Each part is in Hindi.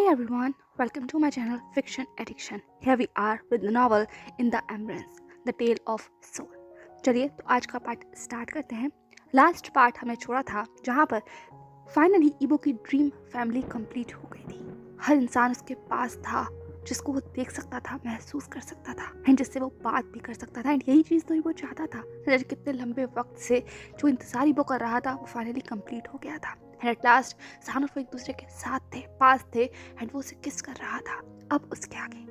everyone, welcome to my channel Fiction Addiction. Here we are with the novel In the Embrace, The Tale of Soul. चलिए तो आज का पार्ट स्टार्ट करते हैं। लास्ट पार्ट हमें छोड़ा था जहाँ पर फाइनली इबो की ड्रीम फैमिली कंप्लीट हो गई थी। हर इंसान उसके पास था जिसको वो देख सकता था, महसूस कर सकता था एंड जिससे वो बात भी कर सकता था। एंड यही चीज़ तो इबो चाहता था। कितने लंबे वक्त से जो इंतजार इबो कर रहा था वो फाइनली कंप्लीट हो गया था। एंड एट लास्ट सान और वो एक दूसरे के साथ थे, पास थे एंड वो उसे किस कर रहा था। अब उसके आगे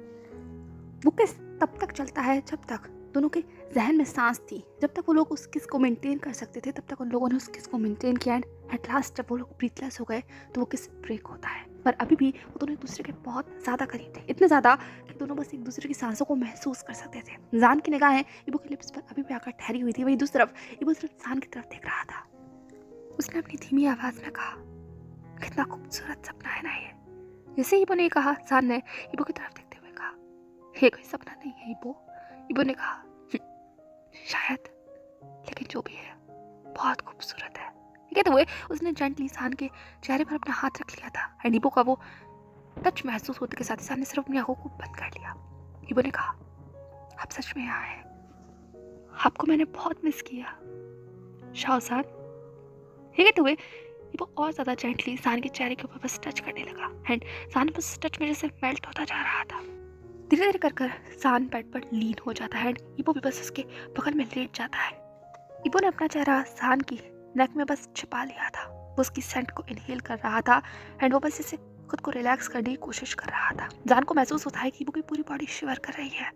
वो किस तब तक चलता है जब तक दोनों के जहन में सांस थी, जब तक वो लोग उस किस को मेंटेन कर सकते थे, तब तक उन लोगों ने उस किस को मेंटेन किया। एंड एट लास्ट जब वो लोग ब्रीथलेस हो गए तो वो किस ब्रेक होता है। पर अभी भी वो दोनों एक दूसरे के बहुत ज़्यादा करीब थे, इतने ज़्यादा कि दोनों बस एक दूसरे की सांसों को महसूस कर सकते थे। जान की निगाहें इबो के लिप्स पर अभी भी आकर ठहरी हुई थी। वही दूसरी तरफ इबो सिर्फ जान की तरफ देख रहा था। उसने अपनी धीमी आवाज में कहा, कितना खूबसूरत सपना है ना ये। जैसे इबो ने कहा, जान ने इबो की तरफ देखते हुए कहा, ये कोई सपना नहीं है इबो। इबो ने कहा, शायद, लेकिन जो भी है बहुत खूबसूरत है। कहते हुए उसने जेंटली सान के चेहरे पर अपना हाथ रख लिया था एंड इबो का वो टच महसूस होते के साथ ही सान ने सिर्फ अपनी आंखों को बंद कर लिया। इबो ने कहा, आप सच में यहाँ हैं, आपको मैंने बहुत मिस किया शाहजान। ये कहते हुए इबो और ज़्यादा जेंटली सान के चेहरे के ऊपर बस टच करने लगा एंड सान बस टच में जैसे मेल्ट होता जा रहा था। धीरे धीरे कर सान बेड पर लीन हो जाता है एंड इबो भी बस उसके बगल में लेट जाता है। इबो ने अपना चेहरा सान की नेक में बस छिपा लिया था। वो उसकी सेंट को इनहेल कर रहा था एंड वो बस इसे खुद को रिलैक्स करने की कोशिश कर रहा था। जान को महसूस होता है कि इबो की पूरी बॉडी शिवर कर रही है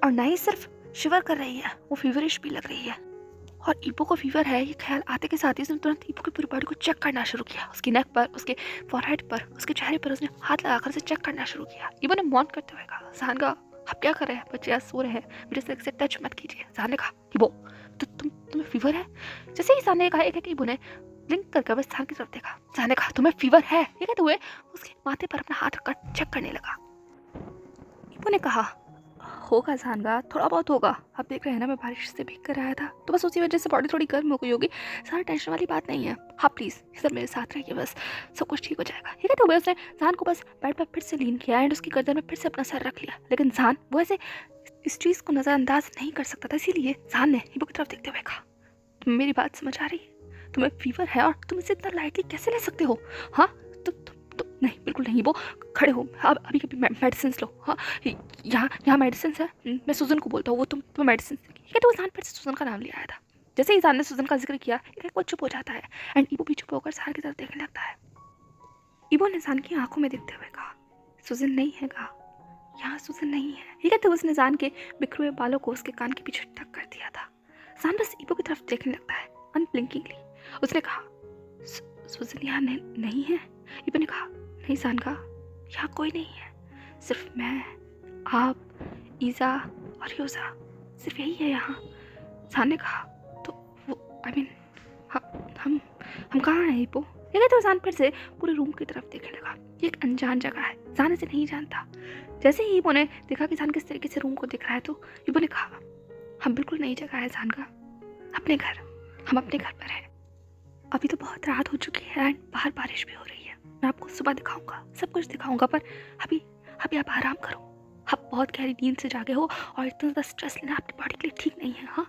और ना ही सिर्फ शिवर कर रही है, वो फीवरिश भी लग रही है। और इबो को फीवर है ये ख्याल आते के साथ ही उसने तुरंत इबो की पूरी बॉडी को चेक करना शुरू किया। उसकी नेक पर, उसके फॉरहेड पर, उसके चेहरे पर उसने हाथ लगाकर उसे चेक करना शुरू किया। इबो ने मौन करते हुए कहा, जान का आप क्या कर रहे हैं, बच्चे आज सो रहे हैं, मेरे से टच मत कीजिए। जान ने कहा, इबो तो तुम्हें फीवर है। जैसे ही जान ने कहा, एक इबो ने ब्लिंक करके बस जान की तरफ देखा। जान ने कहा, तुम्हें फीवर है। ये कहते हुए उसके माथे पर अपना हाथ रखकर चेक करने लगा। इबो ने कहा, होगा जान का, थोड़ा बहुत होगा, आप देख रहे हैं ना मैं बारिश से भीग कर आया था तो बस उसी वजह से बॉडी थोड़ी गर्म हो गई होगी। सारा टेंशन वाली बात नहीं है, हाँ प्लीज़ इधर मेरे साथ रहिए, बस सब कुछ ठीक हो जाएगा। ये कहते हुए उसने जान को बस बेड पर फिर से लीन किया एंड उसकी गर्दन में फिर से अपना सर रख लिया। लेकिन जान वो ऐसे इस चीज़ को नज़रअंदाज नहीं कर सकता था, इसीलिए जान ने इबो की तरफ देखते हुए कहा, तुम मेरी बात समझ आ रही है, तुम्हें फीवर है और तुम इसे इतना लाइटली कैसे ले सकते हो। हाँ तो नहीं, बिल्कुल नहीं। वो खड़े हो, अब अभी मेडिसिन लो। हाँ यहाँ मेडिसिन है, मैं सुजन को बोलता हूँ, वो तुम्हें मेडिसिन देगी। तो वो जान फिर से सुजन का नाम लिया आया था। जैसे ही जान ने सुजन का जिक्र किया, वो चुप हो जाता है एंड इबो भी चुप होकर जान की तरफ देखने लगता है। इबो ने जान की आंखों में देखते हुए कहा, सुजन नहीं है कहा, यहाँ सुजन नहीं है। ये कहते उसने जान के बिखरे हुए बालों को उसके कान के पीछे टक कर दिया था। जान बस इबो की तरफ देखने लगता है अनब्लिंकिंगली। उसने कहा, सुजन यहाँ नहीं है। इबो ने कहा, नहीं जान का, यहाँ कोई नहीं है, सिर्फ मैं, आप, ईजा और यूजा, सिर्फ यही है यहाँ। जान ने कहा, तो वो आई मीन हम कहाँ हैं इबो। ये कहते जान फिर से पूरे रूम की तरफ देखने लगा। ये एक अनजान जगह है, जान इसे नहीं जानता। जैसे ही इबो ने देखा कि जान किस तरीके से रूम को देख रहा है तो इबो ने कहा, हम बिल्कुल नई जगह है जान का, अपने घर, हम अपने घर पर हैं। अभी तो बहुत रात हो चुकी है एंड बाहर बारिश भी हो रही है। मैं आपको सुबह दिखाऊंगा, सब कुछ दिखाऊंगा, पर अभी आप आराम करो। आप बहुत गहरी नींद से जागे हो और इतना ज़्यादा स्ट्रेस लेना आपकी बॉडी के लिए ठीक नहीं है। हाँ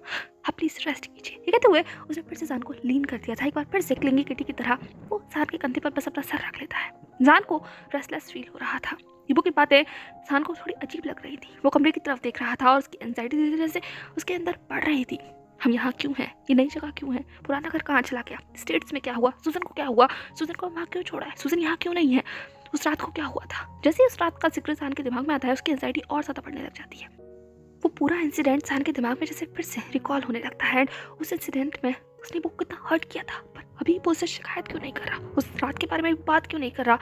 आप प्लीज़ रेस्ट कीजिए। ये कहते हुए उसने फिर से जान को लीन कर दिया था। एक बार फिर से क्लिंगी किटी की तरह वो जान के कंधे पर बस अपना सर रख लेता है। जान को रेस्टलेस फील हो रहा था। इबो की बातें जान को थोड़ी अजीब लग रही थी। वो कमरे की तरफ देख रहा था और उसकी एंजाइटी धीरे धीरे से उसके अंदर बढ़ रही थी। हम यहाँ क्यों हैं, ये नई जगह क्यों है, पुराना घर कहाँ चला गया, स्टेट्स में क्या हुआ, सुजन को क्या हुआ, सुजन को वहाँ क्यों छोड़ा है, सुजन यहाँ क्यों नहीं है, उस रात को क्या हुआ था। जैसे उस रात का जिक्र जान के दिमाग में आता है उसकी एंजाइटी और ज़्यादा बढ़ने लग जाती है। वो पूरा इंसिडेंट जान के दिमाग में जैसे फिर से रिकॉल होने लगता है। उस इंसिडेंट में उसने वो कितना हर्ट किया था, पर अभी वो उससे शिकायत क्यों नहीं कर रहा, उस रात के बारे में बात क्यों नहीं कर रहा।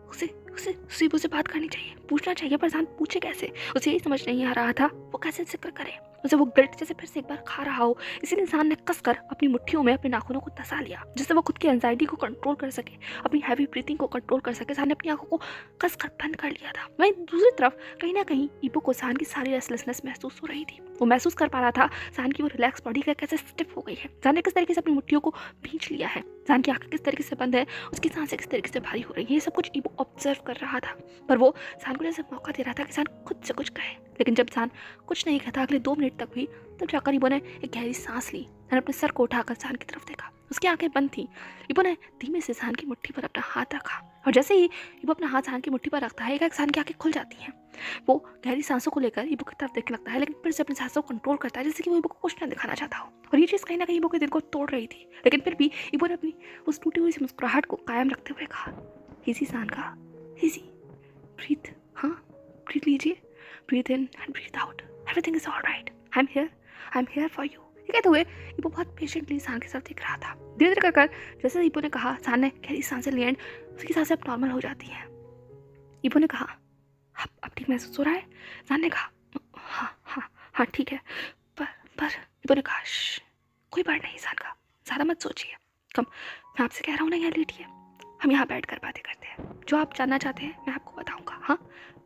उसे बात करनी चाहिए, पूछना चाहिए, पर जान पूछे कैसे, उसे यही समझ नहीं आ रहा था वो कैसे जिक्र करे। उसे वो गिल्ट जैसे फिर से एक बार खा रहा हो। इसीलिए इंसान ने कसकर अपनी मुट्ठियों में अपने नाखूनों को दसा लिया, जिससे वो खुद की एंजाइटी को कंट्रोल कर सके, अपनी हैवी ब्रीथिंग को कंट्रोल कर सके। इंसान ने अपनी आंखों को कसकर बंद कर लिया था। वहीं दूसरी तरफ कहीं ना कहीं ईबो को इंसान की सारी रेस्टलेसनेस महसूस हो रही थी। वो महसूस कर पा रहा था इंसान की वो रिलैक्स बॉडी का कैसे स्टिफ हो गई है, इंसान ने किस तरीके से अपनी मुट्ठियों को भींच लिया है, इंसान की आंखें किस तरीके से बंद है, उसकी सांसें किस तरीके से भारी हो रही है। ये सब कुछ ईबो ऑब्जर्व कर रहा था, पर वो इंसान को जैसे मौका दे रहा था कि इंसान खुद से कुछ कहे। लेकिन जब इंसान कुछ नहीं कहता, अगले 2 मिनट तक हुई, तब जाकर ईबो ने एक गहरी सांस ली और अपने सर को उठाकर इंसान की तरफ देखा। उसकी आंखें बंद थी। ईबो ने धीमे से इंसान की मुट्ठी पर अपना हाथ रखा, और जैसे ही ईबो अपना हाथ इंसान की मुट्ठी पर रखता है, एक इंसान की आंखें खुल जाती हैं। वो गहरी सांसों को लेकर ईबो की तरफ देखने लगता है, लेकिन फिर से अपनी सांसों को कंट्रोल करता है, जैसे कि वो ईबो को कुछ न दिखाना चाहता हो। और ये चीज़ कहीं ना कहीं ईबो के दिल को तोड़ रही थी, लेकिन फिर भी ईबो ने अपनी उस टूटी हुई मुस्कुराहट को कायम रखते हुए कहा, इजी इंसान का, इजी, ब्रीथ, हाँ ब्रीथ लीजिए, breathe in and breathe out, everything is alright, I am here for you. ये कहते हुए ईबो बहुत पेशेंटली इंसान की तरफ देख रहा था। धीरे धीरे कर जैसे ईबो ने कहा, इंसान ने गहरी सांसें ली एंड उसकी सांसें अब नॉर्मल हो जाती हैं। ईबो ने कहा, अब ठीक महसूस हो रहा है? इंसान ने कहा, हाँ ठीक है, पर ईबो ने कहा, कोई बात नहीं इंसान का, ज़्यादा मत सोचिए, कम मैं आपसे कह रहा हूँ ना, यहाँ लेटिए, हम यहाँ बैठ कर बातें करते हैं। जो आप जानना चाहते हैं मैं आपको बताऊँगा, हाँ,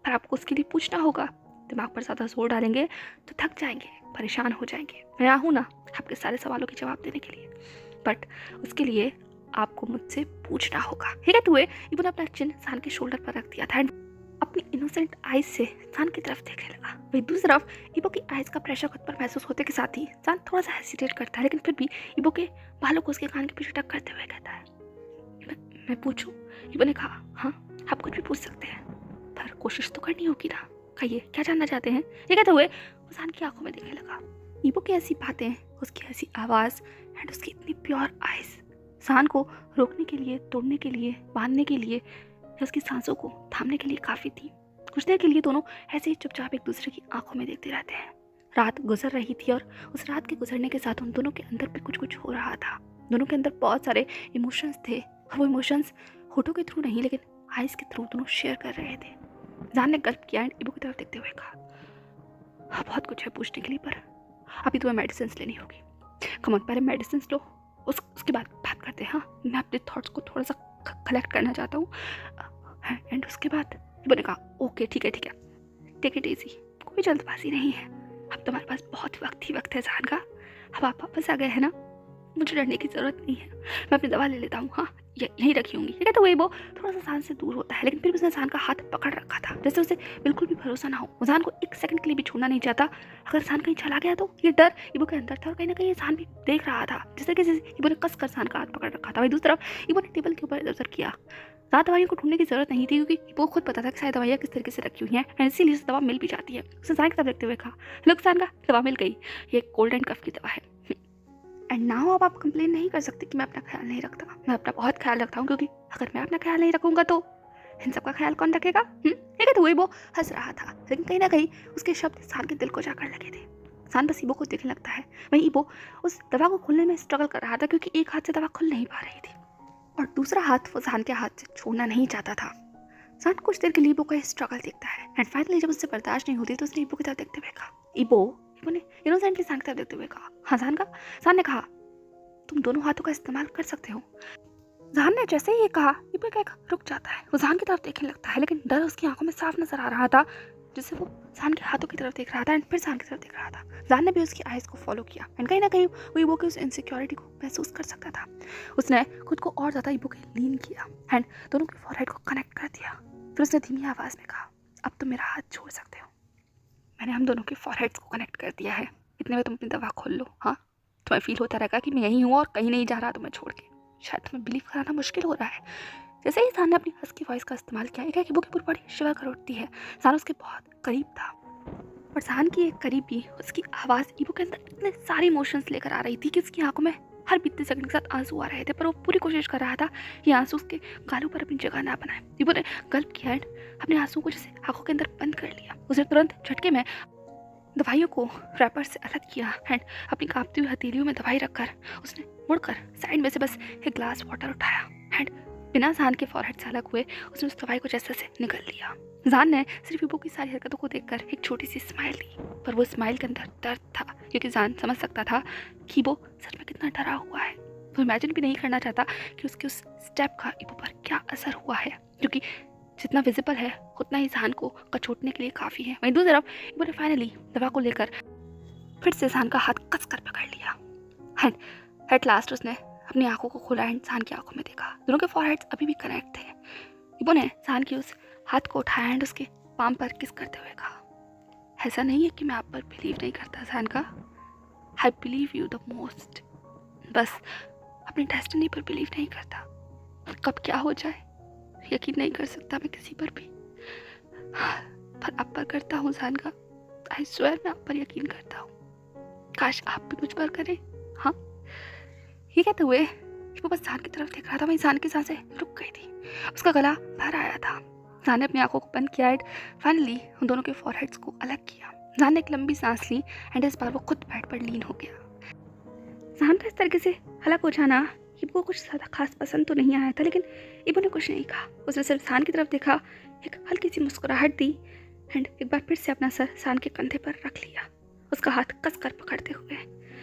पर आपको उसके लिए पूछना होगा। दिमाग पर ज़्यादा जोर डालेंगे तो थक जाएंगे, परेशान हो जाएंगे। मैं यहाँ हूँ ना आपके सारे सवालों के जवाब देने के लिए, बट उसके लिए आपको मुझसे पूछना होगा। ये कहते हुए ईबो ने अपना चिन इंसान के शोल्डर पर रख दिया था एंड अपनी इनोसेंट आइज से इंसान की तरफ देखने लगा। वही दूसरी तरफ ईबो की आइज का प्रेशर खुद पर महसूस होते के साथ ही इंसान थोड़ा सा हेसिटेट करता है, लेकिन फिर भी ईबो के बालों को उसके कान के पीछे टक करते हुए कहता है, मैं पूछूं? ईबो ने कहा, हाँ आप कुछ भी पूछ सकते हैं, पर कोशिश तो करनी होगी ना, कहिए क्या जानना चाहते हैं? ये कहते हुए इंसान की आंखों में देखने लगा। ईबो की ऐसी बातें, उसकी ऐसी आवाज़ एंड उसकी इतनी प्योर आइज इंसान को रोकने के लिए, तोड़ने के लिए, बांधने के लिए या उसकी सांसों को थामने के लिए काफ़ी थी। कुछ देर के लिए दोनों ऐसे ही चुपचाप एक दूसरे की आंखों में देखते रहते हैं। रात गुजर रही थी और उस रात के गुजरने के साथ उन दोनों के अंदर भी कुछ हो रहा था। दोनों के अंदर बहुत सारे इमोशंस थे, और वो इमोशंस होठों के थ्रू नहीं लेकिन आइज़ के थ्रू दोनों शेयर कर रहे थे। जान ने गल्प किया एंड ईबो की तरफ देखते हुए कहा, हाँ बहुत कुछ है पूछने के लिए, पर अभी तुम्हें मेडिसिन लेनी होगी। कमन पहले मेडिसिन लो, उसके बाद बात करते हैं। हाँ मैं अपने थॉट्स को थोड़ा सा कलेक्ट करना चाहता हूँ, एंड उसके बाद ईबो ने कहा, ओके ठीक है, टेक इट इजी, कोई जल्दबाजी नहीं है, अब तुम्हारे पास बहुत वक्त है जान का, अब आप वापस आ गए हैं ना, मुझे डरने की ज़रूरत नहीं है, मैं अपनी दवा ले लेता हूँ, हाँ यहीं रखी होंगी। ठीक है, तो वही वो थोड़ा सा इंसान से दूर होता है, लेकिन फिर उसने इंसान का हाथ पकड़ रखा था, जैसे उसे बिल्कुल भी भरोसा ना हो, इंसान को एक सेकंड के लिए भी छोड़ना नहीं चाहता। अगर इंसान कहीं चला गया तो ये डर ईबो के अंदर था, और कहीं ना कहीं इंसान भी देख रहा था जिस तरीके से ईबो ने कस कर इंसान का हाथ पकड़ रखा था। वही दूसरी तरफ ईबो ने टेबल के ऊपर इधर उधर किया। ज़्यादा दवाइयों को ढूंढने की जरूरत नहीं थी, क्योंकि वो खुद पता था कि सारी दवाइयाँ किस तरीके से रखी हुई हैं, एंड इसीलिए दवा मिल भी जाती है। उसने इंसान की तरफ देखते हुए कहा, लोग इंसान का दवा मिल गई, ये कोल्ड एंड कफ की दवा है, एंड नाउ अब आप कंप्लेन नहीं कर सकते कि मैं अपना ख्याल नहीं रखता। मैं अपना बहुत ख्याल रखता हूँ, क्योंकि अगर मैं अपना ख्याल नहीं रखूँगा तो इन सबका ख्याल कौन रखेगा? ठीक है, तो वही वो हंस रहा था, लेकिन कहीं ना कहीं उसके शब्द इंसान के दिल को जाकर लगे थे। इंसान बस ईबो को देखने लगता है। वहीं ईबो उस दवा को खोलने में स्ट्रगल कर रहा था, क्योंकि एक हाथ से दवा खुल नहीं पा रही थी और दूसरा हाथ वो इंसान के हाथ से छोड़ना नहीं चाहता था। इंसान कुछ देर के लिए ईबो का स्ट्रगल देखता है, एंड फाइनली जब उससे बर्दाश्त नहीं होती तो उसने ईबो की तरफ देखते हुए कहा, ईबो ने इनोसेंटली इंसान की तरफ देखते हुए कहा, हाँ जान का। इंसान ने कहा, तुम दोनों हाथों का इस्तेमाल कर सकते हो। जान ने जैसे ही ये कहा, ईबो का रुक जाता है। वो जान की तरफ देखने लगता है, लेकिन डर उसकी आंखों में साफ नजर आ रहा था, जिससे वो जान के हाथों की तरफ देख रहा था एंड फिर जान की तरफ देख रहा था। जान ने भी उसकी आइज को फॉलो किया, एंड कहीं ना कहीं वो ईबो की उस इनसिक्योरिटी को महसूस कर सकता था। उसने खुद को और ज़्यादा ईबो के लीन किया एंड दोनों की फॉरहेड को कनेक्ट कर दिया। फिर उसने धीमी आवाज़ में कहा, अब तुम मेरा हाथ छोड़ सकते हो, मैंने हम दोनों की फॉरहेड्स को कनेक्ट कर दिया है, इतने में तुम अपनी दवा खोल लो। हाँ तुम्हें फील होता रहेगा कि मैं यहीं हूँ और कहीं नहीं जा रहा तुम्हें छोड़ के, शायद तुम्हें बिलीव कराना मुश्किल हो रहा है। जैसे ही इंसान ने अपनी हस्की वॉइस का इस्तेमाल किया, एक ईबो की पूरी बॉडी शिवर कर उठती है। इंसान उसके बहुत करीब था, और इंसान की एक करीबी उसकी आवाज़ ईबो के अंदर इतने सारे इमोशंस लेकर आ रही थी कि उसकी आंखों में हर बीतते सेकंड के साथ आंसू आ रहे थे, पर वो पूरी कोशिश कर रहा था ये आंसू उसके गालों पर अपनी जगह ना बनाए। ईबो ने गल्प किया एंड अपने आंसू को जैसे आंखों के अंदर बंद कर लिया। उसने तुरंत झटके में दवाइयों को रैपर से अलग किया एंड अपनी कांपती हुई हथेलियों में दवाई रखकर उसने मुड़कर साइड में से बस एक ग्लास वाटर उठाया एंड बिना जान के फॉरहेड से अलग हुए उसने उस दवाई को जैसे से निगल लिया। जान ने सिर्फ इबो की सारी हरकतों को देखकर एक छोटी सी स्माइल दी, पर वो स्माइल के अंदर दर्द था, क्योंकि जान समझ सकता था कि वो सच में कितना डरा हुआ है। वो इमेजिन भी नहीं करना चाहता कि उसके उस स्टेप का इबो पर क्या असर हुआ है, क्योंकि जितना विजिबल है उतना ही जान को कचोटने के लिए काफ़ी है। वहीं दूसरी तरफ इबो ने फाइनली दवा को लेकर फिर से जान का हाथ कस कर पकड़ लिया एंड एट लास्ट उसने अपनी आंखों को खोला एंड जान की आंखों में देखा। दोनों के फॉरहेड्स अभी भी कनेक्ट थे। इबो ने जान की उस हाथ को उठाया एंड उसके पाम पर किस करते हुए कहा, ऐसा नहीं है कि मैं आप पर बिलीव नहीं करता जान का, I believe you the most. बस अपनी डेस्टिनी पर बिलीव नहीं करता, कब क्या हो जाए यकीन नहीं कर सकता मैं किसी पर भी, पर आप पर करता हूँ जान का। आई स्वेयर मैं आप पर यकीन करता हूँ, काश आप भी मुझ पर करें। हाँ, ये कहते हुए वो बस जान की तरफ देख रहा था। वहीं जान की सांसें रुक गई थी, उसका गला भर आया था। जान ने अपनी आंखों को बंद किया एंड फाइनली उन दोनों के फॉरहेड्स को अलग किया। जान ने एक लंबी सांस ली एंड इस बार वो खुद बेड पर लीन हो गया। जान का इस तरीके से अलग हो जाना इबो को कुछ ज़्यादा खास पसंद तो नहीं आया था, लेकिन इबो ने कुछ नहीं कहा। उसने सिर्फ जान की तरफ देखा, एक हल्की सी मुस्कुराहट दी एंड एक बार फिर से अपना सर जान के कंधे पर रख लिया, उसका हाथ कस कर पकड़ते हुए।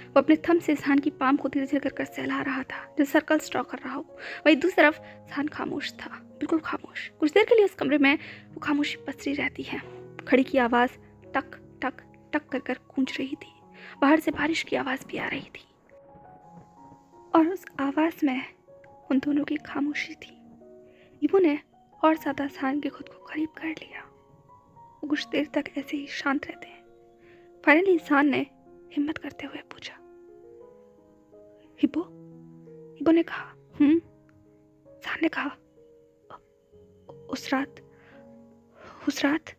वो अपने थंब से जान की पाम को धीरे धीरे कर सहला रहा था, जैसे सर्कल ड्रॉ कर रहा हो। वहीं दूसरी तरफ जान खामोश था, बिल्कुल खामोश। कुछ देर के लिए उस कमरे में वो खामोशी पसरी रहती है। घड़ी की आवाज़ टक टक टक कर कर गूंज रही थी। बाहर से बारिश की आवाज़ भी आ रही थी और उस आवाज़ में उन दोनों की खामोशी थी। इबो ने और ज़्यादा जान के खुद को करीब कर लिया। वो कुछ देर तक ऐसे ही शांत रहते हैं। फाइनली जान ने हिम्मत करते हुए पूछा, इबो? इबो ने कहा जान ने कहा, उस रात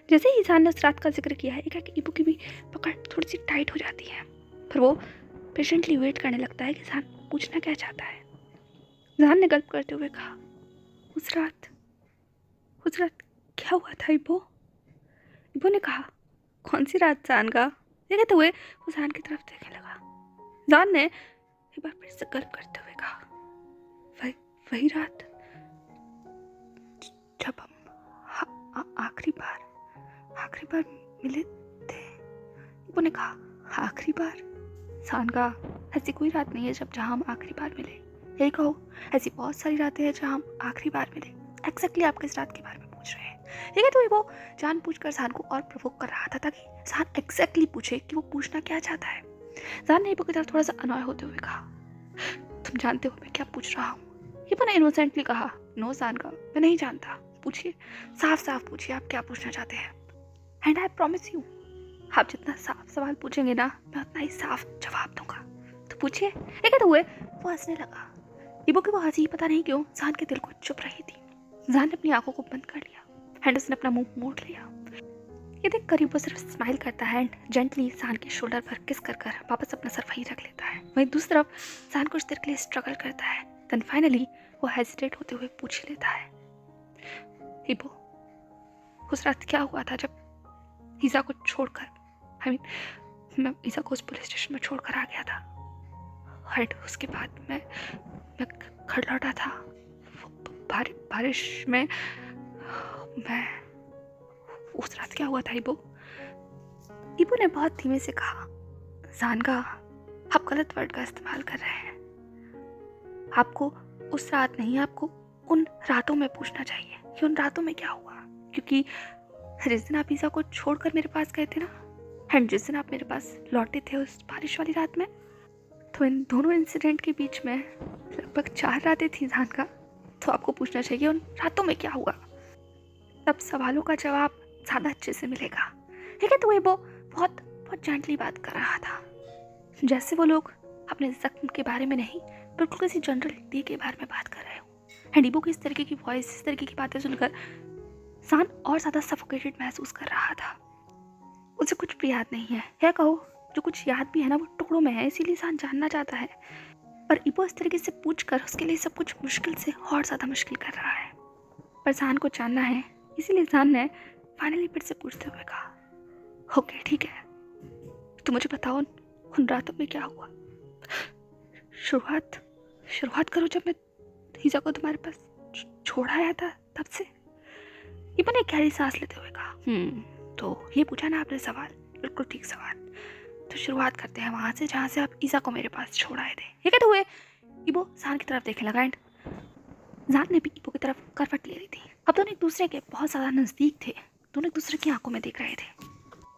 जैसे ही जान ने उस रात का जिक्र किया है, एक इबो की भी पकड़ थोड़ी सी टाइट हो जाती है, पर वो पेशेंटली वेट करने लगता है कि जान पूछना क्या चाहता है। जान ने गल्प करते हुए कहा, उस रात क्या हुआ था इबो? इबो ने कहा, कौन सी रात जान का? ये कहते हुए वो जान की तरफ देखने लगा। जान ने एक बार फिर से गल्प करते हुए कहा, वही रात जब हम आखिरी बार मिले थे। इबो ने कहा, आखिरी बार? जान का, ऐसी कोई रात नहीं है जहाँ हम आखिरी बार मिले। यही कहो, ऐसी बहुत सारी रातें हैं जहाँ हम आखिरी बार मिले। एक्जैक्टली आप किस रात के बारे में पूछ रहे हैं? ठीक है, तो वो जान पूछकर जान को और प्रोवोक कर रहा था ताकि जान एक्जैक्टली पूछे कि वो पूछना क्या चाहता है। जान ने इबो की तरफ थोड़ा सा अनॉय होते हुए कहा, तुम जानते हो मैं क्या पूछ रहा हूँ? इबो ने इनोसेंटली कहा, नो जान का, मैं नहीं जानता, पूछिए, साफ साफ पूछिए आप क्या पूछना चाहते हैं। एंड आई प्रॉमिस यू, आप जितना साफ सवाल पूछेंगे ना मैं उतना ही साफ जवाब दूंगा, तो पूछिए। एक कहते हुए वो हंसने लगा। इबो की वो हंसी पता नहीं क्यों जान के दिल को चुप रही थी। जान ने अपनी आंखों को बंद कर लिया एंड उसने अपना मुंह मोड़ लिया। ये देख कर इबो सिर्फ स्माइल करता है एंड जेंटली जान के शोल्डर पर किस कर वापस अपना सर वहीं रख लेता है। वहीं दूसरी तरफ जान कुछ देर के लिए स्ट्रगल करता है, देन फाइनली वो हेजिटेट होते हुए पूछ लेता है, इबो, उस रात क्या हुआ था जब ईसा को छोड़कर मैं ईसा को उस पुलिस स्टेशन में छोड़कर आ गया था, एंड उसके बाद मैं घर लौटा था। बारिश में मैं, उस रात क्या हुआ था इबो? इबो ने बहुत धीमे से कहा, जान का, आप गलत वर्ड का इस्तेमाल कर रहे हैं। आपको उस रात नहीं, आपको उन रातों में पूछना चाहिए कि उन रातों में क्या हुआ, क्योंकि जिस दिन आप ईसा को छोड़कर मेरे पास गए थे ना, एंड जिस दिन आप मेरे पास लौटे थे उस बारिश वाली रात में, तो इन दोनों इंसिडेंट के बीच में लगभग 4 रातें थी जान का। तो आपको पूछना चाहिए उन रातों में क्या हुआ, तब सवालों का जवाब ज़्यादा अच्छे से मिलेगा। ठीक है, तो वो बहुत बहुत जेंटली बात कर रहा था, जैसे वो लोग अपने जख्म के बारे में नहीं, बिल्कुल किसी जनरल डे के बारे में बात कर रहे हो। एंड इबो की इस तरीके की वॉइस, इस तरीके की बातें सुनकर जान और ज़्यादा सफोकेटेड महसूस कर रहा था। उसे कुछ भी याद नहीं है, या कहो जो कुछ याद भी है ना वो टुकड़ों में है, इसीलिए जान जानना चाहता है। पर इबो इस तरीके से पूछकर उसके लिए सब कुछ मुश्किल से और ज़्यादा मुश्किल कर रहा है। पर जान को जानना है, इसीलिए जान ने फाइनली फिर से पूछते हुए कहा, ओके ठीक है, तो मुझे बताओ उन रातों में क्या हुआ। शुरुआत करो जब मैं ईसा को तुम्हारे पास छोड़ आया था तब से? इबन ने गहरी सांस लेते हुए कहा। तो ये पूछा ना आपने सवाल, बिल्कुल ठीक सवाल। तो शुरुआत करते हैं वहां से जहाँ से आप ईसा को मेरे पास छोड़ आए थे। ये कहते हुए इबो सान की तरफ देखने लगा एंड जान ने भी इबो की तरफ करवट ले ली थी। अब दोनों एक दूसरे के बहुत ज़्यादा नज़दीक थे, दोनों एक दूसरे की आंखों में देख रहे थे।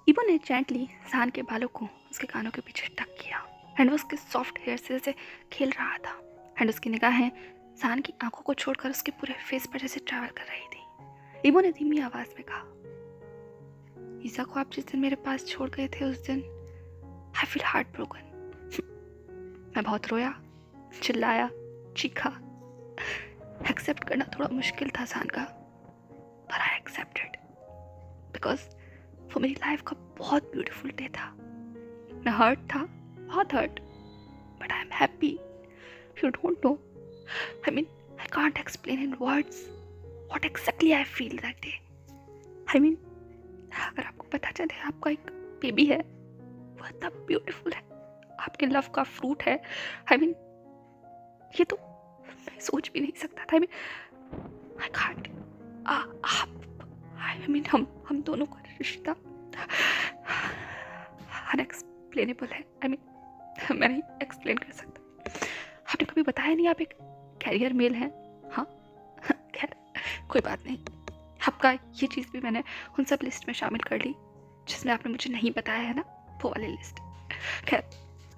इबो ने जेंटली सान के बालों को उसके कानों के पीछे टक किया एंड वो उसके सॉफ्ट हेयर से जैसे खेल रहा था एंड उसकी निगाहें सान की आंखों को छोड़कर उसके पूरे फेस पर जैसे ट्रैवल कर रही थी। इबो ने धीमी आवाज में कहा, ईसा को आप जिस दिन मेरे पास छोड़ गए थे उस दिन आई फील हार्ट ब्रोकन। मैं बहुत रोया, चिल्लाया, चीखा। एक्सेप्ट करना थोड़ा मुश्किल था सान का, पर आई एक्सेप्टेड बिकॉज वो मेरी लाइफ का बहुत ब्यूटीफुल डे था। मैं हर्ट था, बहुत hurt, but I am happy. You don't know, I mean I can't explain in words what exactly I feel that day. I mean अगर आपको पता चले आपका एक बेबी है, वो इतना ब्यूटीफुल है, आपके लव का फ्रूट है, आई मीन ये तो मैं सोच भी नहीं सकता था। आई mean I can't, I mean हम दोनों का रिश्ता अनएक्सप्लेनेबल है। आई मीन मैं नहीं एक्सप्लेन कर सकता। आपने कभी बताया नहीं आप एक कैरियर मेल हैं। हाँ खैर कोई बात नहीं, आपका ये चीज़ भी मैंने उन सब लिस्ट में शामिल कर ली जिसमें आपने मुझे नहीं बताया है ना, वो वाली लिस्ट। खैर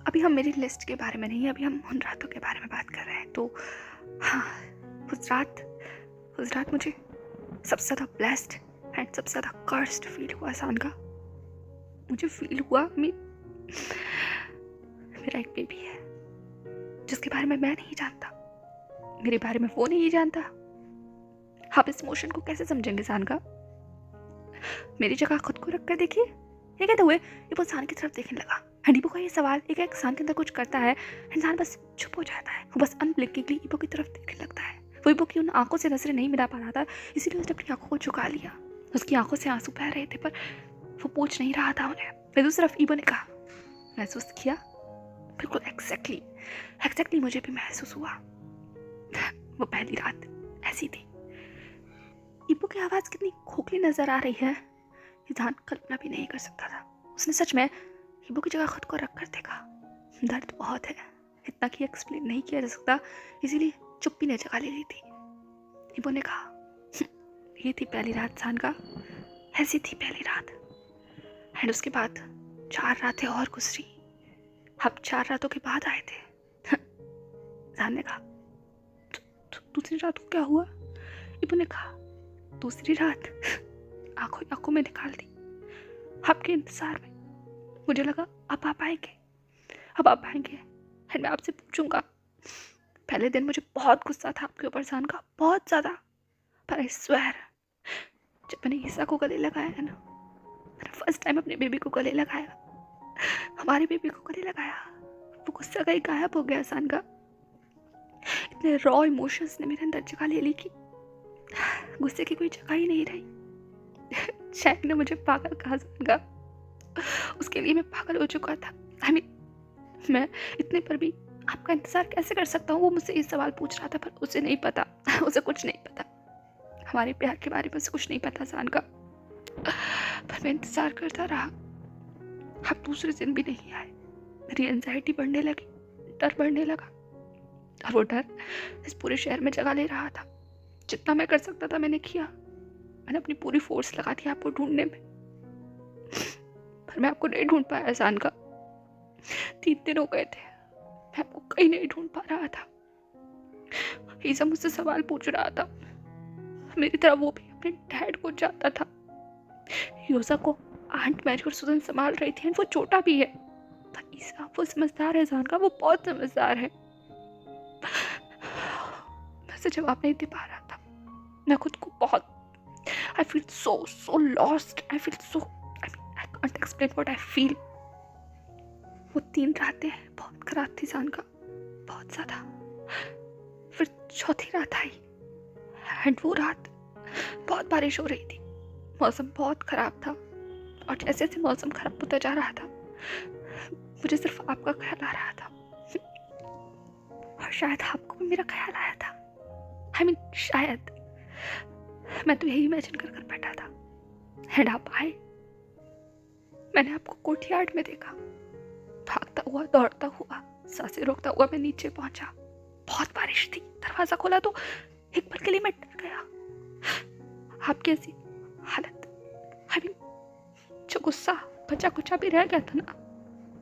अभी हम मेरी लिस्ट के बारे में नहीं, अभी हम उन रातों के बारे में बात कर रहे हैं। तो हाँ, उस रात मुझे सबसे ज़्यादा ब्लेस्ड एंड सबसे ज़्यादा कर्स्ड फील हुआ सान का। मुझे फील हुआ मेरा एक बेबी है जिसके बारे में मैं नहीं जानता, मेरे बारे में वो नहीं जानता। आप इस इमोशन को कैसे समझेंगे सान का? मेरी जगह खुद को रख कर देखिए। ये कहते हुए इबो सान की तरफ देखने लगा एंड इबो का ये सवाल एक सान के अंदर कुछ करता है। इंसान बस चुप हो जाता है, वो बस अनब्लिंकिंगली इबो की तरफ देखने लगता है। वो इबो की उन आंखों से नजरें नहीं मिला पा रहा था, इसीलिए उसने अपनी आंखों को झुका लिया। उसकी आंखों से आंसू बह रहे थे पर वो पूछ नहीं रहा था उन्हें। फिर दूसरी तरफ इबो ने कहा, महसूस किया? बिल्कुल एग्जैक्टली मुझे भी महसूस हुआ। वो पहली रात ऐसी थी। इबो की आवाज़ कितनी खोखली नजर आ रही है, इंसान कल्पना भी नहीं कर सकता था। उसने सच में इबो की जगह खुद को रख कर देखा। दर्द बहुत है, इतना कि एक्सप्लेन नहीं किया जा सकता, इसीलिए चुप्पी ने जगह ले ली थी। इबो ने कहा, ये थी पहली रात सान का, ऐसी थी पहली रात। एंड उसके बाद 4 रातें और गुजरी। अब 4 रातों के बाद आए थे। सान ने कहा, दूसरी रात को क्या हुआ? इबो ने कहा, दूसरी रात आंखों में निकाल दी। आपके इंतजार में मुझे लगा अब आप आएंगे एंड मैं आपसे पूछूंगा। पहले दिन मुझे बहुत गुस्सा था आपके ऊपर सान का, बहुत ज़्यादा, पर आई स्वेयर जब मैंने ईसा को गले लगाया है ना, मैंने फर्स्ट टाइम अपने बेबी को गले लगाया, हमारे बेबी को गले लगाया, वो गुस्सा का ही गायब हो गया सान का। इतने रॉ इमोशंस ने मेरे अंदर जगह ले ली कि गुस्से की कोई जगह ही नहीं रही। शैक ने मुझे पागल कहा सान का, उसके लिए मैं पागल हो चुका था। आई मीन मैं इतने पर भी आपका इंतजार कैसे कर सकता हूँ? वो मुझसे ये सवाल पूछ रहा था पर उसे नहीं पता, उसे कुछ नहीं पता, हमारे प्यार के बारे में उसे कुछ नहीं पता सान का। पर मैं इंतजार करता रहा। आप दूसरे दिन भी नहीं आए। मेरी एंजाइटी बढ़ने लगी, डर बढ़ने लगा, और वो डर इस पूरे शहर में जगह ले रहा था। जितना मैं कर सकता था मैंने किया, मैंने अपनी पूरी फोर्स लगा दी आपको ढूंढने में, पर मैं आपको नहीं ढूंढ पाया सान का। 3 दिन हो गए थे, मैं आपको कहीं नहीं ढूंढ पा रहा था। ईसा मुझसे सवाल पूछ रहा था, मेरी तरह वो भी अपने डैड को जानता था। यूसा को आंट मैरी और सुजन संभाल रही थी, वो छोटा भी है, पर ईसा वो समझदार है सान का, वो बहुत समझदार है। मैं उसे जवाब नहीं दे पा रहा था। मैं खुद को बहुत I feel so lost. I can't explain what I feel. वो 3 रातें बहुत खराब थी सान का, बहुत ज़्यादा। फिर चौथी रात आई एंड वो रात बहुत बारिश हो रही थी, मौसम बहुत ख़राब था, और जैसे जैसे मौसम ख़राब होता जा रहा था मुझे सिर्फ आपका ख्याल आ रहा था, और शायद आपको भी मेरा ख्याल आया था। आई मीन शायद मैं तो यही इमेजिन कर कर बैठा था। एंड आप आए। मैंने आपको कोर्टयार्ड में देखा, भागता हुआ, दौड़ता हुआ, सांसें रोकता हुआ मैं नीचे पहुंचा। बहुत बारिश थी, दरवाजा खोला तो एक पल के लिए मैं डर गया। आपकी ऐसी हालत, आई मीन जो गुस्सा बचा कुचा भी रह गया था ना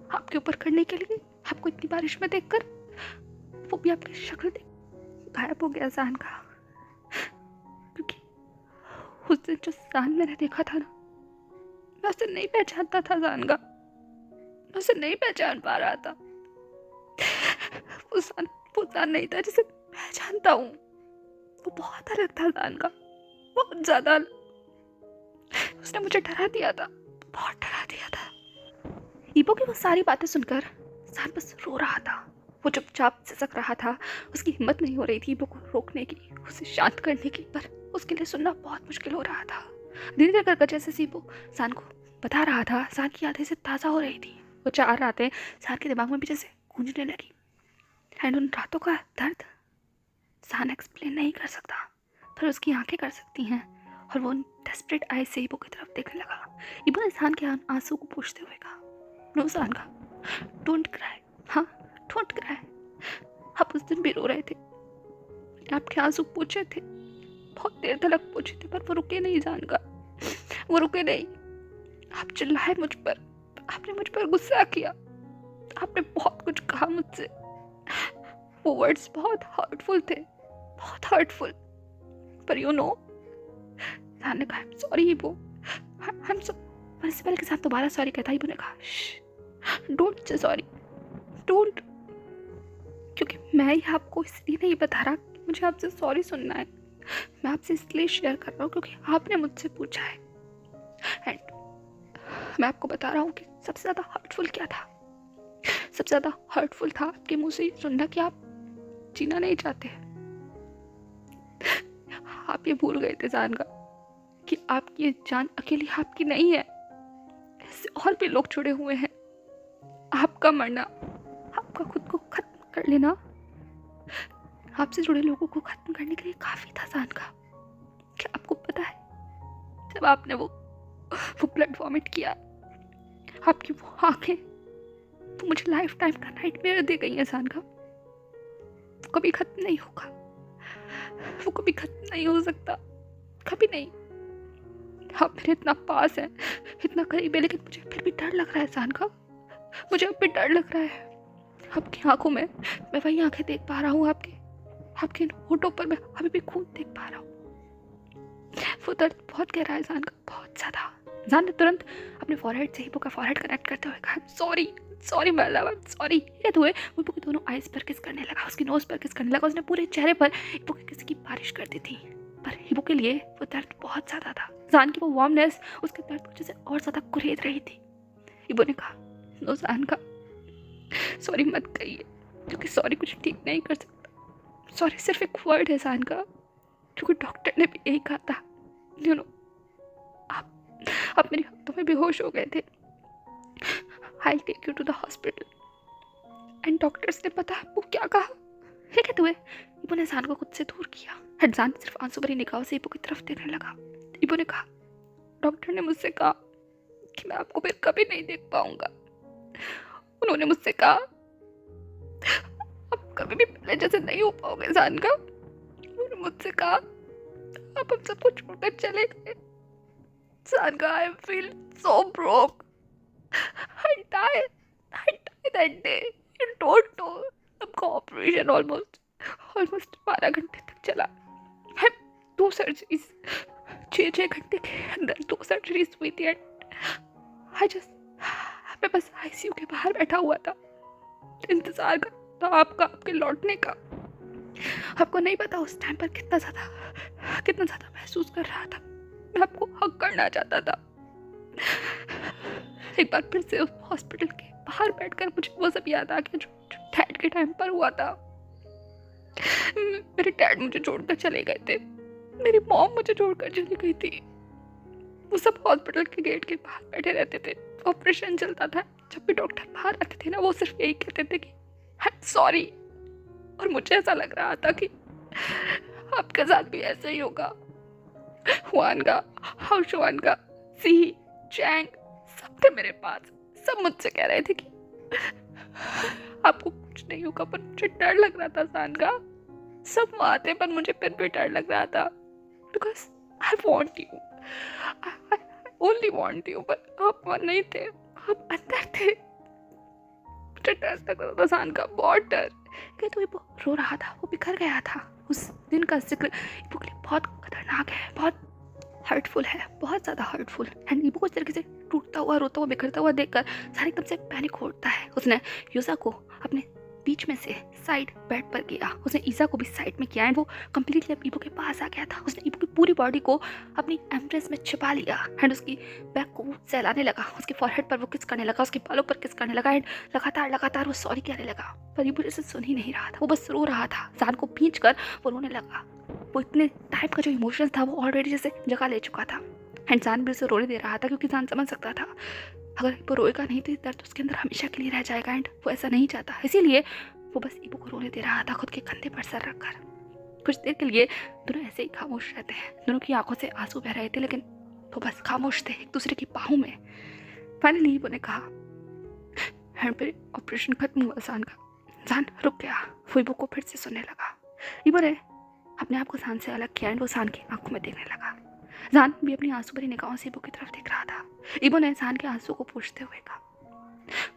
आपके ऊपर करने के लिए, आपको इतनी बारिश में देखकर, वो भी आपकी शक्ल देख गायब हो गया जान का। क्योंकि उस दिन जो जान मैंने देखा था ना, मैं उसे नहीं पहचानता था जान का, मैं उसे नहीं पहचान पा रहा था। वो जान नहीं था जिसे मैं जानता हूँ। वो बहुत अलग था जान का, बहुत ज्यादा। उसने मुझे डरा दिया था, बहुत डरा दिया था। ईबो की वो सारी बातें सुनकर जान बस रो रहा था। वो चुपचाप सिसक रहा था। उसकी हिम्मत नहीं हो रही थी ईबो को रोकने की, उसे शांत करने की, पर उसके लिए सुनना बहुत मुश्किल हो रहा था। धीरे धीरे कर जैसे ईबो सान को बता रहा था, सान की यादें से ताज़ा हो रही थी। वो 4 रातें सान के दिमाग में भी जैसे गूंजने लगी। एंड उन रातों का दर्द सान एक्सप्लेन नहीं कर सकता, पर उसकी आंखें कर सकती हैं। और वो डेस्परेट आई से ईबो की तरफ देखने लगा। ईबो ने सान के आंसू को पोंछते हुए कहा, नो सान का, डोंट क्राई, हाँ डोंट क्राई। आप उस दिन भी रो रहे थे, आपके आंसू पोंछे थे, बहुत देर तक पोंछे थे, पर वो रुके नहीं जान का, वो रुके नहीं। आप चिल्लाए मुझ पर, आपने मुझ पर गुस्सा किया, आपने बहुत कुछ कहा मुझसे। वो वर्ड्स बहुत हर्टफुल थे, बहुत हर्टफुल। पर यू नो, जान ने कहा, सॉरी ईबो, आई एम सो। पर इससे पहले के साथ दोबारा सॉरी कहता ईबो ने कहा, डोंट से सॉरी, डोंट। क्योंकि मैं ये आपको इसलिए नहीं बता रहा कि मुझे आपसे सॉरी सुनना है, मैं आपसे इसलिए शेयर कर रहा हूँ क्योंकि आपने मुझसे पूछा है। एंड मैं आपको बता रहा हूँ कि सबसे ज़्यादा हर्टफुल क्या था। सबसे ज़्यादा हर्टफुल था आपके मुंह से सुनना कि आप जीना नहीं चाहते। आप ये भूल गए थे जान का कि आपकी ये जान अकेली आपकी नहीं है, इससे और भी लोग जुड़े हुए हैं। आपका मरना, आपका खुद को खत्म कर लेना, आपसे जुड़े लोगों को खत्म करने के लिए काफी था जान का। क्या आपको पता है, जब आपने वो ब्लड वॉमिट किया, आपकी वो आंखें, तो मुझे लाइफ टाइम का नाइटमेयर दे गई है जान का। वो कभी खत्म नहीं होगा, वो कभी खत्म नहीं हो सकता, कभी नहीं। आप मेरे इतना पास है, इतना करीब है, लेकिन मुझे फिर भी डर लग रहा है जान का। मुझे अब भी डर लग रहा है। आपकी आंखों में मैं वही आंखें देख पा रहा हूँ, आपके होठों पर मैं अभी भी खून देख पा रहा हूँ। वो दर्द बहुत गहरा है जान का, बहुत ज्यादा। जान ने तुरंत अपने फॉरहेड से ईबो का फॉरहेड कनेक्ट करते हुए कहा, सॉरी माय लव, सॉरी। ये तो ईबो के दोनों आईज पर किस करने लगा, उसकी नोज पर किस करने लगा। उसने पूरे चेहरे पर ईबो के किस की बारिश कर दी थी। पर ईबो के लिए वो दर्द बहुत ज्यादा था। जान की वो वार्मनेस उसके दर्द को जैसे और ज्यादा कुरेद रही थी। ईबो ने कहा, नो जान का, सॉरी मत कहिए, क्योंकि सॉरी कुछ ठीक नहीं कर सकता। सॉरी सिर्फ एक वर्ड है जान का, क्योंकि डॉक्टर ने भी यही कहा था। यू नो, आप मेरी हाथों में बेहोश हो गए थे। I'll take you to the hospital. And doctors ने पता वो क्या कहा। ये कहते हुए ईबो ने जान को खुद से दूर किया। जान सिर्फ आंसू भरी निगाहों से ईबो की तरफ देखने लगा। ईबो ने कहा, डॉक्टर ने मुझसे कहा कि मैं आपको फिर कभी नहीं देख पाऊंगा। उन्होंने मुझसे कहा, आप कभी भी पहले जैसे नहीं हो पाओगे जान का। उन्होंने मुझसे कहा, आप हम सबको छोड़कर चले गए। जान का, I feel so broke. I died that day. You don't know. आपका ऑपरेशन ऑलमोस्ट 12 घंटे तक चला। मैं 2 सर्जरीज, 6 घंटे के अंदर 2 सर्जरीज हुई थी। मैं बस आईसीयू के बाहर बैठा हुआ था, इंतजार कर था आपके लौटने का। आपको नहीं पता उस टाइम पर कितना ज्यादा महसूस कर रहा था। मैं आपको हक करना चाहता था। एक बार फिर से उस हॉस्पिटल के बाहर बैठकर मुझे वो सब याद आ गया जो डैड के टाइम पर हुआ था। मेरे डैड मुझे छोड़कर चले गए थे, मेरी मॉम मुझे छोड़कर चली गई थी। वो सब हॉस्पिटल के गेट के बाहर बैठे रहते थे। ऑपरेशन चलता था, जब भी डॉक्टर बाहर आते थे ना, वो सिर्फ यही कहते थे कि आई एम सॉरी। और मुझे ऐसा लग रहा था कि आपके साथ भी ऐसा ही होगा। हुआनगा, हाउशुआनगा, सी, चैंग सब थे मेरे पास। सब मुझसे कह रहे थे कि आपको कुछ नहीं होगा, पर मुझे डर लग रहा था सानगा। सब वहाँ थे पर मुझे फिर भी डर लग रहा था, because I want you, I only want you. पर आप वहाँ नहीं थे, आप अंदर थे। मुझे डर लग रहा था सानगा, बहुत डर। क्या तो वो रो रहा था, वो बिखर गया था। उस दिन का जिक्र इबू के लिए बहुत खतरनाक है, बहुत हर्टफुल है, बहुत ज़्यादा हर्टफुल। एंड इबू को इस तरीके से टूटता हुआ, रोता हुआ, बिखरता हुआ देखकर सारे एकदम से पैनिक होता है। उसने यूजा को अपने बीच में से साइड बेड पर किया, उसने ईसा को भी साइड में किया एंड वो कम्प्लीटली अब ईबू के पास आ गया था। उसने ईबू की पूरी बॉडी को अपनी एम्ब्रेस में छिपा लिया एंड उसकी बैक को सहलाने लगा, उसके फॉरहेड पर वो किस करने लगा, उसके बालों पर किस करने लगा एंड लगातार वो सॉरी कहने लगा। पर ईबू जैसे सुन ही नहीं रहा था, वो बस रो रहा था। जान को भींच कर वो रोने लगा। वो इतने टाइप का जो इमोशंस था वो ऑलरेडी जैसे जगह ले चुका था एंड जान भी उसे रोने दे रहा था, क्योंकि जान समझ सकता था अगर वो रोएगा नहीं तो दर्द उसके अंदर हमेशा के लिए रह जाएगा एंड वो ऐसा नहीं चाहता। इसीलिए वो बस ईबू को रोने दे रहा था, खुद के कंधे पर सर रखकर। कुछ देर के लिए दोनों ऐसे ही खामोश रहते हैं। दोनों की आंखों से आंसू बह रहे थे, लेकिन वो बस खामोश थे एक दूसरे की बाहों में। फाइनली ईबू ने कहा, एंड फिर ऑपरेशन खत्म हुआ जान का। जान रुक गया, वो ईबू को फिर से सुनने लगा। ईबू ने अपने आप को जान से अलग किया एंड वो जान की आंखों में देखने लगा। जान भी अपनी आंसू भरी निगाहों से ईबू की तरफ देख रहा था। ईबू ने जान के आंसू को पूछते हुए कहा,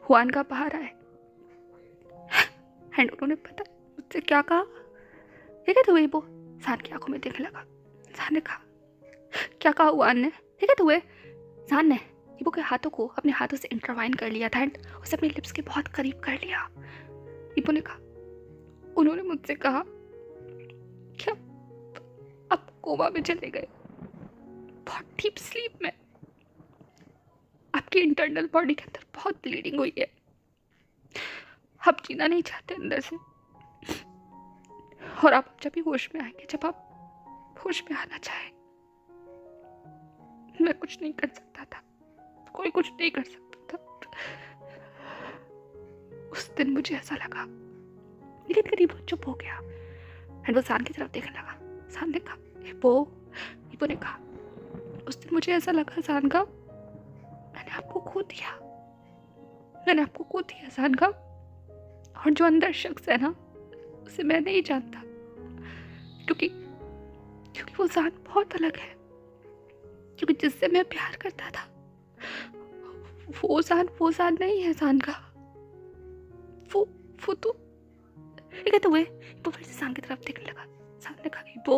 हुआन का बाहर आए एंड उन्होंने पता मुझसे क्या कहा। ठीक है तो ईबू जान की आंखों में देखने लगा। जान ने कहा, क्या कहा हुआन ने? ठीक है तो जान ने ईबू के हाथों को अपने हाथों से इंटरवाइन कर लिया था एंड उसे अपने लिप्स के बहुत करीब कर लिया। ईबू ने कहा, उन्होंने मुझसे कहा कि आप कोमा में चले गए, बहुत डीप स्लीप में। आपकी इंटरनल बॉडी के अंदर बहुत ब्लीडिंग हुई है, आप जीना नहीं चाहते अंदर से, और आप जब भी होश में आएंगे, जब आप होश में आना चाहे। मैं कुछ नहीं कर सकता था, कोई कुछ नहीं कर सकता था। उस दिन मुझे ऐसा लगा, लेकिन करीब चुप हो गया एंड वो जान की तरफ देखने लगा। जान ने कहा, ईबू ने कहा, उस दिन मुझे ऐसा लगा जान का, मैंने आपको खो दिया, मैंने आपको खो दिया जान का। और जो अंदर शख्स है ना, उसे मैं नहीं जानता, क्योंकि वो जान बहुत अलग है। क्योंकि जिससे मैं प्यार करता था वो जान नहीं है जान का। वो तो ठीक है तो वो फिर से जान की तरफ देखने लगा। जान ने कहा, वो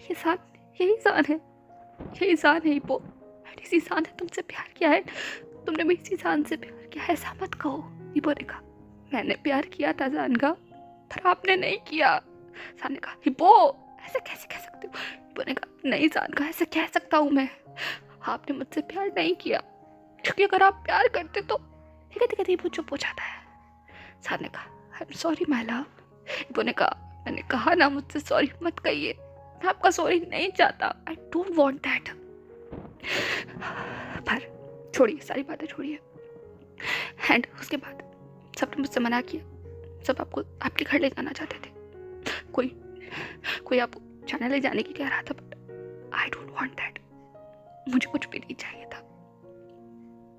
ये जान, यही जान है, यही जान है वो, इसी जान ने तुमसे प्यार किया है, तुमने भी इसी जान से प्यार किया है, ऐसा मत कहो। ईबो ने कहा, मैंने प्यार किया था जान का, पर आपने नहीं किया। जान ने कहा, ईबो ऐसे कैसे कह सकते हो? ईबो ने कहा, नहीं जान का, ऐसे कह सकता हूँ मैं, आपने मुझसे प्यार नहीं किया, क्योंकि अगर आप प्यार करते तो ठीक है ईबो चुप हो जाता है। जान ने कहा, I am sorry my love. Ebo ने कहा, मैंने कहा ना मुझसे सॉरी मत कहिए, मैं आपका सॉरी नहीं चाहता, आई डोंट वांट दैट। पर छोड़िए, सारी बातें छोड़िए। एंड उसके बाद सबने मुझसे मना किया, सब आपको आपके घर ले जाना चाहते थे, कोई आपको जाने ले जाने की कह रहा था, but I don't want that, मुझे कुछ भी नहीं चाहिए था।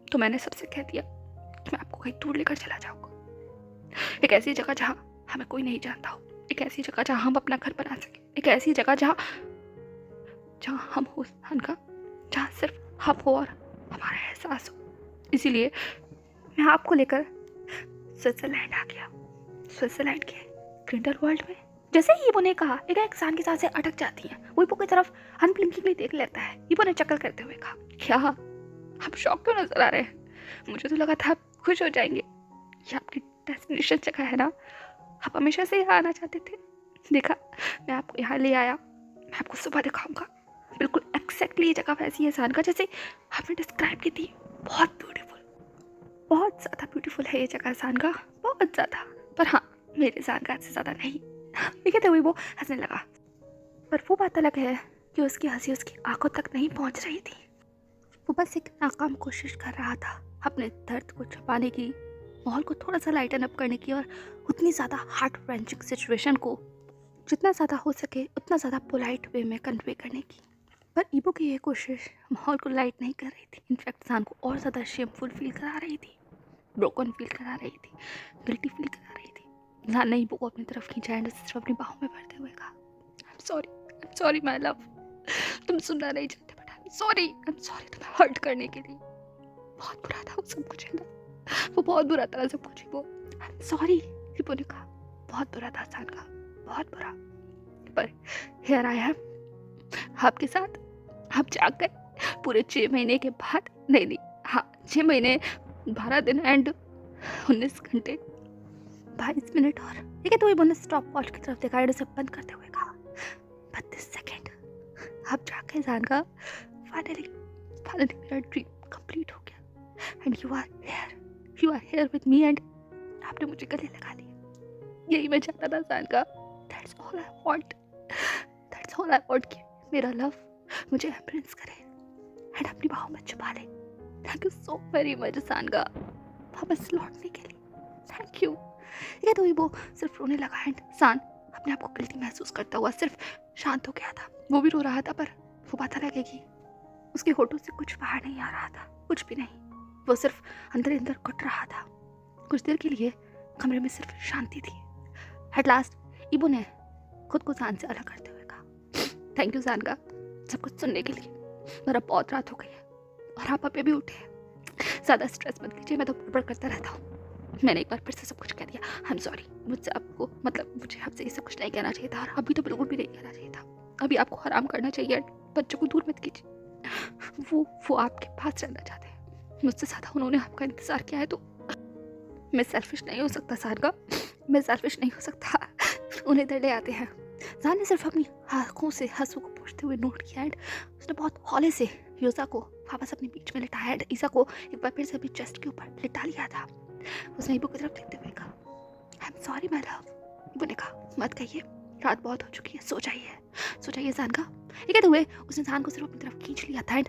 तो मैंने सबसे कह दिया कि मैं आपको कहीं दूर लेकर चला जाऊंगा, एक ऐसी जगह जहाँ हमें कोई नहीं जानता हो, एक ऐसी जगह जहाँ हम अपना घर बना सके, एक ऐसी जगह जहाँ हम हो का, जहाँ सिर्फ हम हो और हमारा एहसास हो। इसीलिए मैं आपको लेकर स्विट्जरलैंड आ गया। स्विट्जरलैंड के ग्रिंडलवाल्ड में जैसे ही ईबो ने कहा, एक इंसान की सांसें अटक जाती हैं। वो ईबो की तरफ अनब्लिंकिंगली देख लेता है। ईबो ने चक्कर करते हुए कहा, क्या आप शॉक क्यों नजर आ रहे हैं? मुझे तो लगा था आप खुश हो जाएंगे। ये आपकी डेस्टिनेशन जगह है ना, आप हमेशा से यहाँ आना चाहते थे। देखा, मैं आपको यहाँ ले आया, मैं आपको सुबह दिखाऊंगा। बिल्कुल एक्जैक्टली ये जगह वैसी है जान का जैसे आपने डिस्क्राइब की थी। बहुत ब्यूटीफुल, बहुत ज़्यादा ब्यूटीफुल है ये जगह जान का, बहुत ज़्यादा। पर हाँ, मेरे जान का से ज़्यादा नहीं। ठीक है, वो हंसने लगा। पर वो बात अलग है कि उसकी हंसी उसकी आंखों तक नहीं पहुंच रही थी। वो बस एक नाकाम कोशिश कर रहा था अपने दर्द को छुपाने की, माहौल को थोड़ा सा लाइटन अप करने की और उतनी ज़्यादा हार्ट रेंचिंग सिचुएशन को जितना ज़्यादा हो सके उतना ज़्यादा पोलाइट वे में कन्वे करने की। पर ईबो की ये कोशिश माहौल को लाइट नहीं कर रही थी, इनफैक्ट सान को और ज़्यादा शेमफुल फील करा रही थी, ब्रोकन फील करा रही थी, गिल्टी फील करा रही थी। सान ने ईबो को अपनी तरफ खींचा एंड उसे सिर्फ अपनी बाहों में भरते हुए कहा, I am sorry my love. तुम सुनना नहीं चाहते बट आई एम सॉरी तुम्हें हर्ट करने के लिए। बहुत बुरा था वो सब कुछ, है ना, वो बहुत बुरा था सब कुछ। वो आई एम सॉरी ईबो ने कहा, बहुत बुरा था सान का, बहुत बुरा। पर हियर आई एम आपके साथ। आप जाग गए पूरे 6 महीने के बाद। नहीं, हाँ, 6 महीने 12 दिन एंड 19 घंटे 22 मिनट। और ठीक है, तो ये स्टॉप वॉच की तरफ देखा एंड उसे बंद करते हुए कहा, 32 सेकेंड। आप जाग गए जान का। फाइनली मेरा ड्रीम कंप्लीट हो गया and you are here with me and आपने मुझे गले लगा लिया। यही मैं चाहता था जान का। दैट्स ऑल आई वांट कि मेरा लव मुझे एम्ब्रेस करे एंड अपनी बाहों में छुपा ले। Thank you so very much सानगा, वापस लौटने के लिए थैंक यू। ये तो वो सिर्फ रोने लगा एंड सान अपने आप को गिल्टी महसूस करता हुआ सिर्फ शांत हो गया था। वो भी रो रहा था पर वो पता लगेगी उसके होठों से कुछ बाहर नहीं आ रहा था, कुछ भी नहीं। वो सिर्फ अंदर अंदर घुट रहा था। कुछ देर के लिए कमरे में सिर्फ शांति थी। एट लास्ट ईबो ने खुद को सान से अलग करते हुए कहा, थैंक यू सान का सब कुछ सुनने के लिए। मेरा बहुत रात हो गई है और आप अभी भी उठे हैं। ज़्यादा स्ट्रेस मत लीजिए, मैं तो बड़बड़ करता रहता हूँ। मैंने एक बार फिर से सब कुछ कह दिया, आई एम सॉरी। मुझे आपसे ये सब कुछ नहीं कहना चाहिए था और अभी तो बिल्कुल भी नहीं कहना चाहिए था। अभी आपको आराम करना चाहिए, बच्चों को दूर मत कीजिए। वो आपके पास रहना चाहते हैं, मुझसे ज़्यादा उन्होंने आपका इंतज़ार किया है। तो मैं सेल्फिश नहीं हो सकता सारगा, मैं सेल्फिश नहीं हो सकता। उन्हें इधर ले आते हैं। जान ने सिर्फ अपनी आँखों से हंसू को पूछते हुए नोट किया एंड उसने बहुत हौले से यूजा को वापस अपने बीच में लिटाया एंड ईसा को एक बार फिर से अपनी चेस्ट के ऊपर लिटा लिया था। उसने ईबो की तरफ देखते हुए कहा, I am sorry my love. Ebo ने कहा, मत कहिए, रात बहुत हो चुकी है, सो जाइए जान का। ये कहते हुए उसने जान को सिर्फ अपनी तरफ खींच लिया था एंड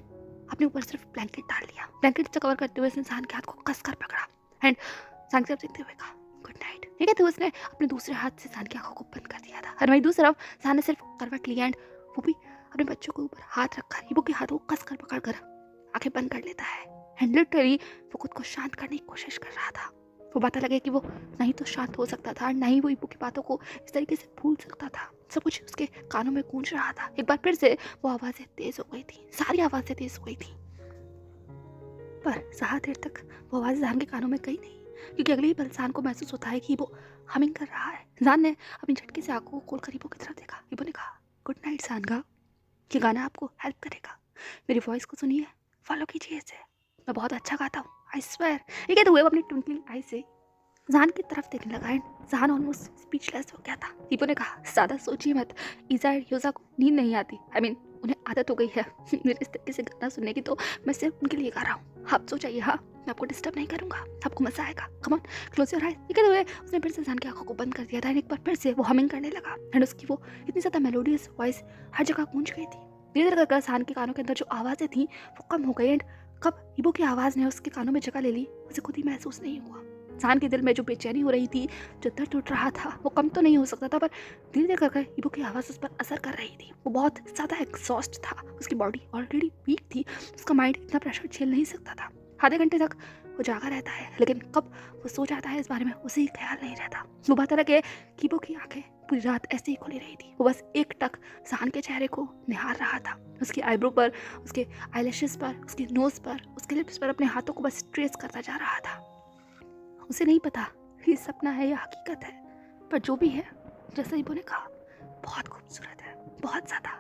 अपने ऊपर सिर्फ ब्लैंकेट डाल लिया। ब्लैंकेट से कवर करते हुए उसने जान के हाथ को कस कर पकड़ा एंड जान की तरफ देखते हुए कहा, गुड नाइट। ठीक है, तो उसने अपने दूसरे हाथ से सान की आंखों को बंद कर दिया था और वहीं दूसरी तरफ सान ने सिर्फ करवट लिया एंड वो भी अपने बच्चों के ऊपर हाथ रखकर ईबो के हाथों को कस कर पकड़ कर आंखें बंद कर लेता है एंड लिटरली वो खुद को शांत करने की कोशिश कर रहा था। वो पता लगे कि वो नहीं तो शांत हो सकता था और नहीं वो ईबो की बातों को इस तरीके से भूल सकता था। सब कुछ उसके कानों में गूंज रहा था। एक बार फिर से वो आवाज़ें तेज हो गई थी, सारी आवाज़ें तेज हो गई थी, पर ज़्यादा देर तक वो आवाज़ जान के कानों में गई नहीं, क्योंकि अगले ही पल जान को महसूस होता है कि वो हमिंग कर रहा है। जान ने अपनी झटके से आंखों को खोलकर ईबो की तरफ देखा। ईबो ने कहा, गुड नाइट जान। ये गाना आपको हेल्प करेगा, मेरी वॉइस को सुनिए, फॉलो कीजिए इसे, मैं बहुत अच्छा गाता हूँ, आई स्वेयर। ये कहते हुए वो अपनी ट्विंकलिंग आई से जान की तरफ देखने लगा एंड जान ऑलमोस्ट स्पीचलेस हो गया था। ईबो ने कहा, ज़्यादा सोचिए मत, ईजा और यूजा को नींद नहीं आती, उन्हें आदत हो गई है मेरे इस तरीके से गाना सुनने की, तो मैं सिर्फ उनके लिए गा रहा हूँ। आप सो जाइए, हाँ, मैं आपको डिस्टर्ब नहीं करूँगा, आपको मजा आएगा, come on close your eyes. ये कहते हुए उसने फिर से जान की आंखों को बंद कर दिया था एंड एक बार फिर से वो हमिंग करने लगा एंड उसकी वो इतनी ज़्यादा मेलोडियस वॉइस हर जगह गूंज गई थी। धीरे धीरे कर जान के कानों के अंदर जो आवाज़ें थी वो कम हो गई एंड कब ईबो की आवाज़ ने उसके कानों में जगह ले ली उसे खुद ही महसूस नहीं हुआ। जान के दिल में जो बेचैनी हो रही थी, जो दर्द उठ रहा था, वो कम तो नहीं हो सकता था, पर धीरे धीरे कर ईबो की आवाज़ उस पर असर कर रही थी। वो बहुत ज़्यादा एग्जॉस्ट था, उसकी बॉडी ऑलरेडी वीक थी, उसका माइंड इतना प्रेशर झेल नहीं सकता था। आधे घंटे तक वो जागा रहता है, लेकिन कब वो सो जाता है इस बारे में उसे ही ख्याल नहीं रहता। वो बात लगे कि ईबो की आंखें पूरी रात ऐसे ही खुली रही थी। वो बस एक टक जान के चेहरे को निहार रहा था, उसकी आईब्रो पर, उसके आईलैशेस पर, उसकी नोज पर, उसके लिप्स पर अपने हाथों को बस ट्रेस करता जा रहा था। उसे नहीं पता ये सपना है या हकीकत है, पर जो भी है, जैसा ईबो ने कहा, बहुत खूबसूरत है, बहुत ज़्यादा।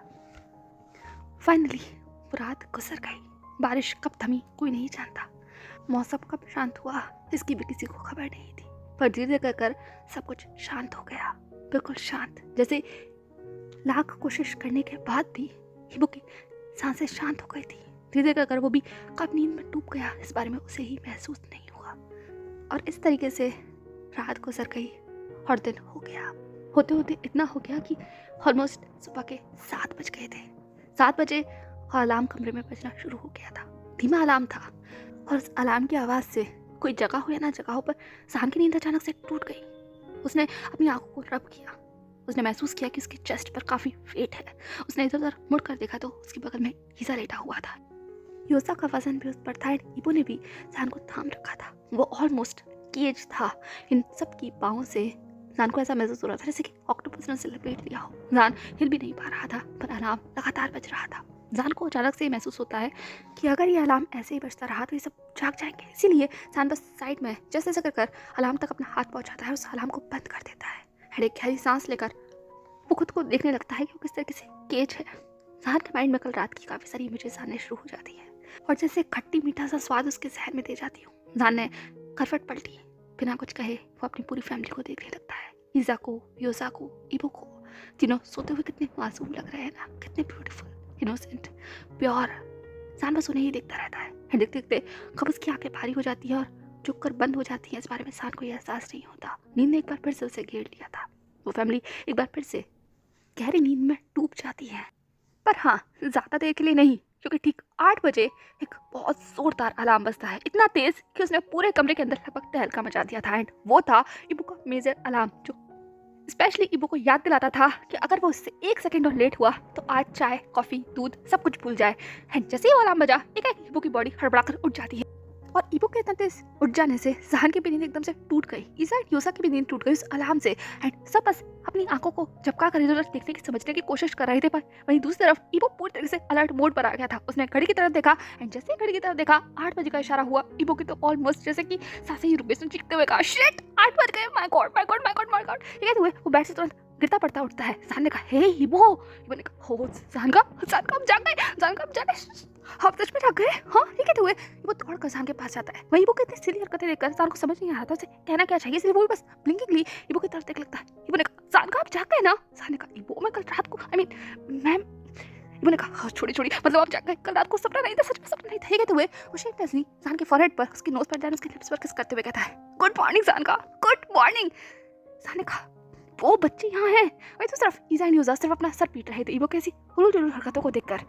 फाइनली वो रात गुजर गई। बारिश कब थमी कोई नहीं जानता, मौसम कब शांत हुआ इसकी भी किसी को खबर नहीं थी, पर धीरे धीरे कर सब कुछ शांत हो गया, बिल्कुल शांत, जैसे लाख कोशिश करने के बाद भी ईबो की सांसें शांत हो गई थी। धीरे धीरे कर वो भी कब नींद में डूब गया इस बारे में उसे ही महसूस नहीं हुआ। और इस तरीके से रात गुजर गई और दिन हो गया। होते होते इतना हो गया कि ऑलमोस्ट सुबह के 7 बज गए थे। 7 बजे और अलार्म कमरे में बजना शुरू हो गया था। धीमा अलार्म था और उस अलार्म की आवाज़ से कोई जगह हो या ना जगह हो, पर जान की नींद अचानक से टूट गई। उसने अपनी आंखों को रब किया उसने महसूस किया कि उसकी चेस्ट पर काफ़ी वेट है। उसने इधर उधर मुड़ कर देखा तो उसके बगल में ईसा लेटा हुआ था। योसा का वजन भी उस पर था। इबो ने भी जान को थाम रखा था। वो ऑलमोस्ट केज था। इन सब की बाहों से जान को ऐसा महसूस हो रहा था जैसे कि ऑक्टोपस ने उसे लपेट लिया हो। जान हिल भी नहीं पा रहा था, पर अलार्म लगातार बज रहा था। जान को अचानक से महसूस होता है कि अगर ये अलार्म ऐसे ही बजता रहा तो ये सब जाग जाएंगे। इसीलिए जान बस साइड में जैसे जैसे कर अलार्म तक अपना हाथ पहुंचाता है, उस अलार्म को बंद कर देता है। फिर एक गहरी सांस लेकर वो खुद को देखने लगता है कि वो किस तरीके से केज है। जान के माइंड में कल रात की काफ़ी सारी इमेजेस आने शुरू हो जाती है और जैसे खट्टी मीठा सा स्वाद उसके जहन में दे जाती हूँ। जान ने करवट पलटी, बिना कुछ कहे वो अपनी पूरी फैमिली को देखने लगता है। ईसा को, योसा को, इबो को। तीनों सोते हुए कितने मासूम लग रहे हैं ना, कितने ब्यूटीफुल, इनोसेंट, प्योर। जान बस उन्हें ही देखता रहता है। देखते देखते कब उसकी आंखें भारी हो जाती है और चुप कर बंद हो जाती है। इस बारे में जान को यह एहसास नहीं होता। नींद ने एक बार फिर से उसे घेर लिया था। वो फैमिली एक बार फिर से गहरी नींद में डूब जाती है। पर हाँ, ज़्यादा देर के लिए नहीं, क्योंकि ठीक 8 बजे एक बहुत जोरदार अलार्म बजता है। इतना तेज कि उसने पूरे कमरे के अंदर लगभग तहलका मचा दिया था। एंड वो था इबो का मेजर अलार्म, जो स्पेशली इबो को याद दिलाता था कि अगर वो उससे 1 सेकंड और लेट हुआ तो आज चाय, कॉफ़ी, दूध सब कुछ भूल जाए। एंड जैसे ही वो अलार्म बजा, एक इबो की बॉडी हड़बड़ा कर उठ जाती है और इबो के इतना तेज उठ जाने से जान की भी नींद एकदम से टूट गई। ईसा एंड योसा की भी नींद टूट गई उस अलार्म से। एंड सब बस अपनी आंखों को झपका कर इधर देखने की, समझने की कोशिश कर रहे थे। पर वहीं दूसरी तरफ इबो पूरी तरीके से अलर्ट मोड पर आ गया था। उसने घड़ी की तरफ देखा एंड जैसे ही घड़ी की तरफ देखा 8 बजे का इशारा हुआ। इबो की तो ऑलमोस्ट जैसे कि सांसें ही रुक गई। उसने चीखते हुए कहा, शिट, 8 बज गए, my God my God my God my God. ये कहते हुए वो बेड से तुरंत गिरता पड़ता उठता है। जान ने कहा, हे इबो। इबो ने कहा, हो जान का हम जाग गए, जान का हम जाग गए, हम सच में जाग गए। हाँ, ये कहते हुए वो दौड़ कर जान के पास जाता है। वही वो कितनी सिली हरकतें देखकर जान को समझ नहीं आ रहा था उसे कहना क्या चाहिए, इसलिए वो भी बस ब्लिंकिंगली इबो की तरफ देख लगता है। इबो ने कहा, जान का आप जाग गए ना? जान ने कहा, इबो मैं कल रात को मैम। इबो ने कहा, हाँ, छोड़ी मतलब आप जाग गए, कल रात को सपना नहीं था, सच में सपना नहीं था। ये कहते हुए वो शेमलेसली जान के फॉरहेड पर, उसकी नोज पर जान उसके लिप्स पर किस करते हुए कहता है, गुड मॉर्निंग जान का, गुड मॉर्निंग। जान ने कहा, वो बच्चे यहाँ हैं। वही तो सिर्फ ईसा एंड योसा सिर्फ अपना सर पीट रहे थे इबो की ऐसी उलझुल हरकतों को देखकर।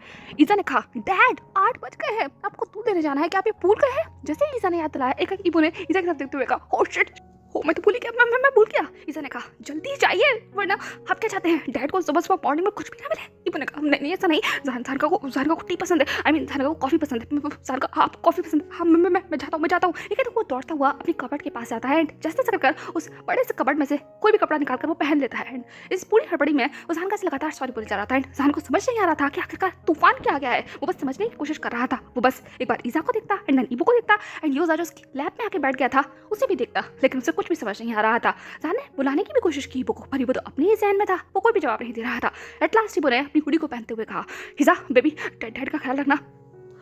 ईसा ने कहा, डैड 8 बज गए हैं, आपको दूध देने जाना है, क्या आप ये भूल गए हैं? जैसे ही ईसा ने याद दिलाया, एक इबो ने ईसा की तरफ देखते हुए कहा, ओह शिट, हो मैं तो भूल गया, मैं भूल गया। ईसा ने कहा, जल्दी जाइए वरना आप क्या चाहते हैं डैड को सुबह सुबह मॉर्निंग में कुछ भी ना मिले? इबो ने कहा, नहीं ऐसा नहीं, जान को टी पसंद है, जान को कॉफी पसंद है, जान का आप कॉफी पसंद है। हाँ, मैं जाता हूँ। ये कहते वो दौड़ता हुआ अपनी कबर्ड के पास जाता है एंड जैसे तैसे कर उस बड़े से कबर्ड में से कोई भी कपड़ा निकाल कर वो पहन लेता है। एंड इस पूरी हड़बड़ी में वो जान का से लगातार सॉरी बोले जा रहा था। एंड जान को समझ नहीं आ रहा था कि आखिरकार तूफान क्या आ गया है। वो बस समझने की कोशिश कर रहा था। वो बस एक बार ईसा को देखता एंड देन इबो को देखता एंड योसा जो उसकी लैब में आके बैठ गया था उसे भी देखता, लेकिन उसे कुछ भी समझ नहीं आ रहा था। जान ने बुलाने की भी कोशिश की इबो को, पर इबो तो अपने ही ज़हन में था, वो कोई भी जवाब नहीं दे रहा था। एट लास्ट इबो ने अपनी हुडी को पहनते हुए कहा, ईसा बेबी, डैड का ख्याल रखना,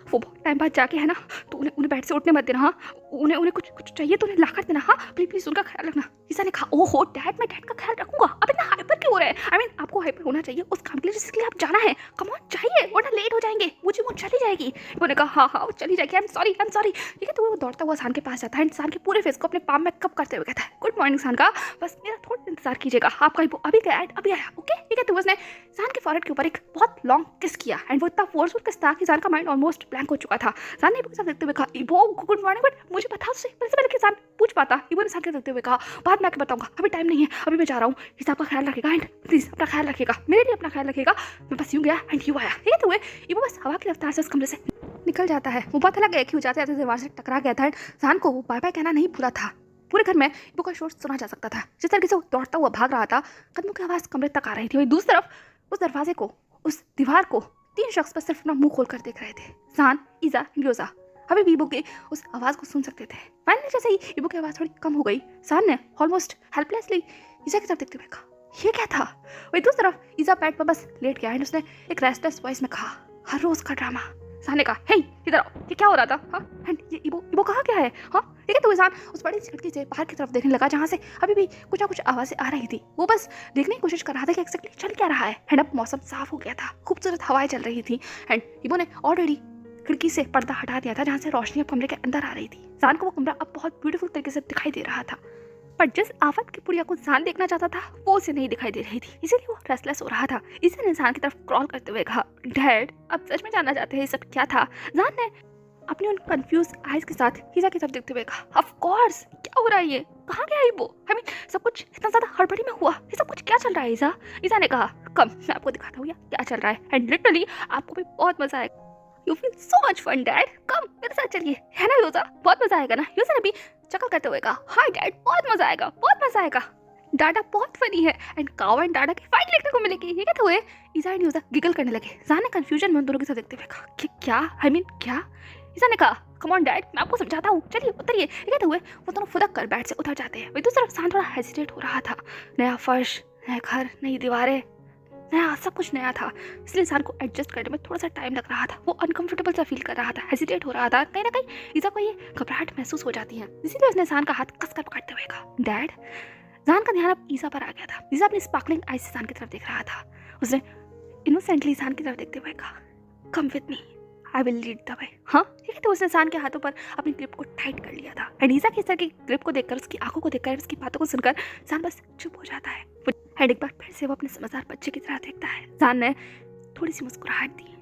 वो बहुत टाइम बाद जाके है ना, तो उन्हें बेड से उठने मत देना। हाँ, उन्हें कुछ चाहिए तो उन्हें ला कर देना। हाँ प्लीज उनका ख्याल रखना। ईसा ने कहा, ओहो डैड, मैं डैड का ख्याल रखूंगा, अब इतना हाइपर क्यों हो रहा है? आपको हाइपर होना चाहिए उस काम के लिए जिसके लिए आप जाना है। कम ऑन चाहिए वरना लेट हो जाएंगे, मुझे वो चली जाएगी। उन्होंने कहा, हाँ वो चली जाएगी, आई एम सॉरी। ठीक है, तो वो दौड़ता हुआ सान के पास जाता है। सान के पूरे फेस को अपने पाम में कप करते हुए कहता है, गुड मॉर्निंग सान का, बस मेरा थोड़ा इंतजार कीजिएगा, आपका अभी गया एंड अभी आया, ओके? ठीक है, तो उसने सान के फॉरहेड के ऊपर एक बहुत लॉन्ग किस किया एंड वो इतना फोर्सफुल किस था कि सान का माइंड ऑलमोस्ट ब्लैंक हो चुका था। जान ने इबो के साथ देखते हुए कहा, इबो गुड मॉर्निंग, बट मुझे बता उससे पहले कि जान पूछ पाता। इबो ने साथ के देखते हुए कहा, बाद में आके बताऊंगा, अभी टाइम नहीं है, अभी मैं जा रहा हूँ। हिसाब का ख्याल रखेगा एंड प्लीज अपना ख्याल रखेगा, मेरे लिए अपना ख्याल रखेगा। मैं बस यूं गया एंड यू आया। ठीक है, तो इबो बस हवा की रफ्तार से उस कमरे से निकल जाता है। वो बहुत अलग है कि वो जाते जाते दीवार से टकरा गया था। जान को बाय बाय कहना नहीं भूला था। पूरे घर में इबो का शोर सुना जा सकता था। जिस तरीके से वो दौड़ता हुआ भाग रहा था, कदमों की आवाज़ कमरे तक आ रही थी। वहीं दूसरी तरफ उस दरवाजे को, उस दीवार को 3 शख्स बस सिर्फ अपना मुंह खोल कर देख रहे थे। जान, ईसा, योसा अभी भी इबो की उस आवाज़ को सुन सकते थे। फाइनली जैसे ही इबो की आवाज़ थोड़ी कम हो गई, जान ने ऑलमोस्ट हेल्पलेसली ईसा की तरफ देखते हुए कहा, ये क्या था? वही दूसरी तरफ ईसा बेड पर बस लेट गया एंड उसने एक रेस्टलेस वॉइस में कहा, हर रोज का ड्रामा। जान ने कहा, हे इधर आओ, ये क्या हो रहा था? हाँ, एंड ये इबो कहाँ क्या है? हाँ, ठीक है, तो जान उस बड़ी सी खिड़की से बाहर की तरफ देखने लगा जहाँ से अभी भी कुछ ना कुछ आवाज़ें आ रही थी। वो बस देखने की कोशिश कर रहा था कि एक्जैक्टली चल क्या रहा है। एंड अब मौसम साफ हो गया था, खूबसूरत हवाएं चल रही थी एंड इबो ने ऑलरेडी खिड़की से पर्दा हटा दिया था जहाँ से रोशनी अब कमरे के अंदर आ रही थी। जान को वो कमरा अब बहुत ब्यूटीफुल तरीके से दिखाई दे रहा था, पर जिस आफत की पुड़िया को जान देखना चाहता था वो उसे नहीं दिखाई दे रही थी, इसीलिए वो रेस्टलेस हो रहा था। इसी ने जान की तरफ क्रॉल करते हुए कहा, डैड आप सच में जानना चाहते हैं ये सब क्या था? जान ने अपनी उन कंफ्यूज आइज के साथ ईजा की तरफ देखते हुए कहा, ऑफ कोर्स, क्या हो रहा है ये, कहाँ गया ये वो, सब कुछ इतना ज्यादा हड़बड़ी में हुआ, ये सब कुछ क्या चल रहा है ईजा? ईजा ने कहा, कम मैं आपको दिखाता हूँ यार क्या चल रहा है, एंड लिटरली आपको भी बहुत मजा आएगा। You feel so much fun dad, come मेरे साथ चलिए, है ना यूजा, बहुत मजा आएगा ना? यूजा ने भी चकल करते हुए कहा, हाय डैड, बहुत मजा आएगा, बहुत मजा आएगा, डाटा बहुत फनी है एंड काव एंड डाटा की फाइट देखने को मिलेगी। ये कहते हुए ईजा एंड यूजा गिगल करने लगे। जान ने कंफ्यूजन में उन दोनों की तरफ देखते हुए कहा कि क्या, क्या? ईजा ने कहा, कम ऑन डैड, मैं आपको समझाता हूँ, चलिए उतरिए। ये कहते हुए वो दोनों फुदक कर बेड से उतर जाते हैं। वही दूसरी तरफ जान थोड़ा हेजिटेट हो रहा था। नया फर्श, नया घर, नई दीवारें, नया सब कुछ नया था, इसलिए इंसान को एडजस्ट करने में थोड़ा सा टाइम लग रहा था। वो अनकंफर्टेबल सा फील कर रहा था, हेजिटेट हो रहा था। कहीं ना कहीं ईजा को ये घबराहट महसूस हो जाती है, इसीलिए उसने इंसान का हाथ कसकर पकड़ते हुए कहा, डैड। जान का ध्यान अब ईजा पर आ गया था। ईजा अपनी स्पार्कलिंग आईज से जान की तरफ देख रहा था। उसने इनोसेंटली जान की तरफ देखते हुए कहा, come with me, I will lead the way. हाँ, ठीक है। तो उसने जान के हाथों पर अपनी ग्रिप को टाइट कर लिया था। एंड ईजा की इस तरह की ग्रिप को देखकर, उसकी आंखों को देखकर, उसकी बातों को सुनकर जान बस चुप हो जाता है। एंड एक बार फिर से वो अपने समझदार बच्चे की तरह देखता है। जान ने थोड़ी सी मुस्कुराहट दी,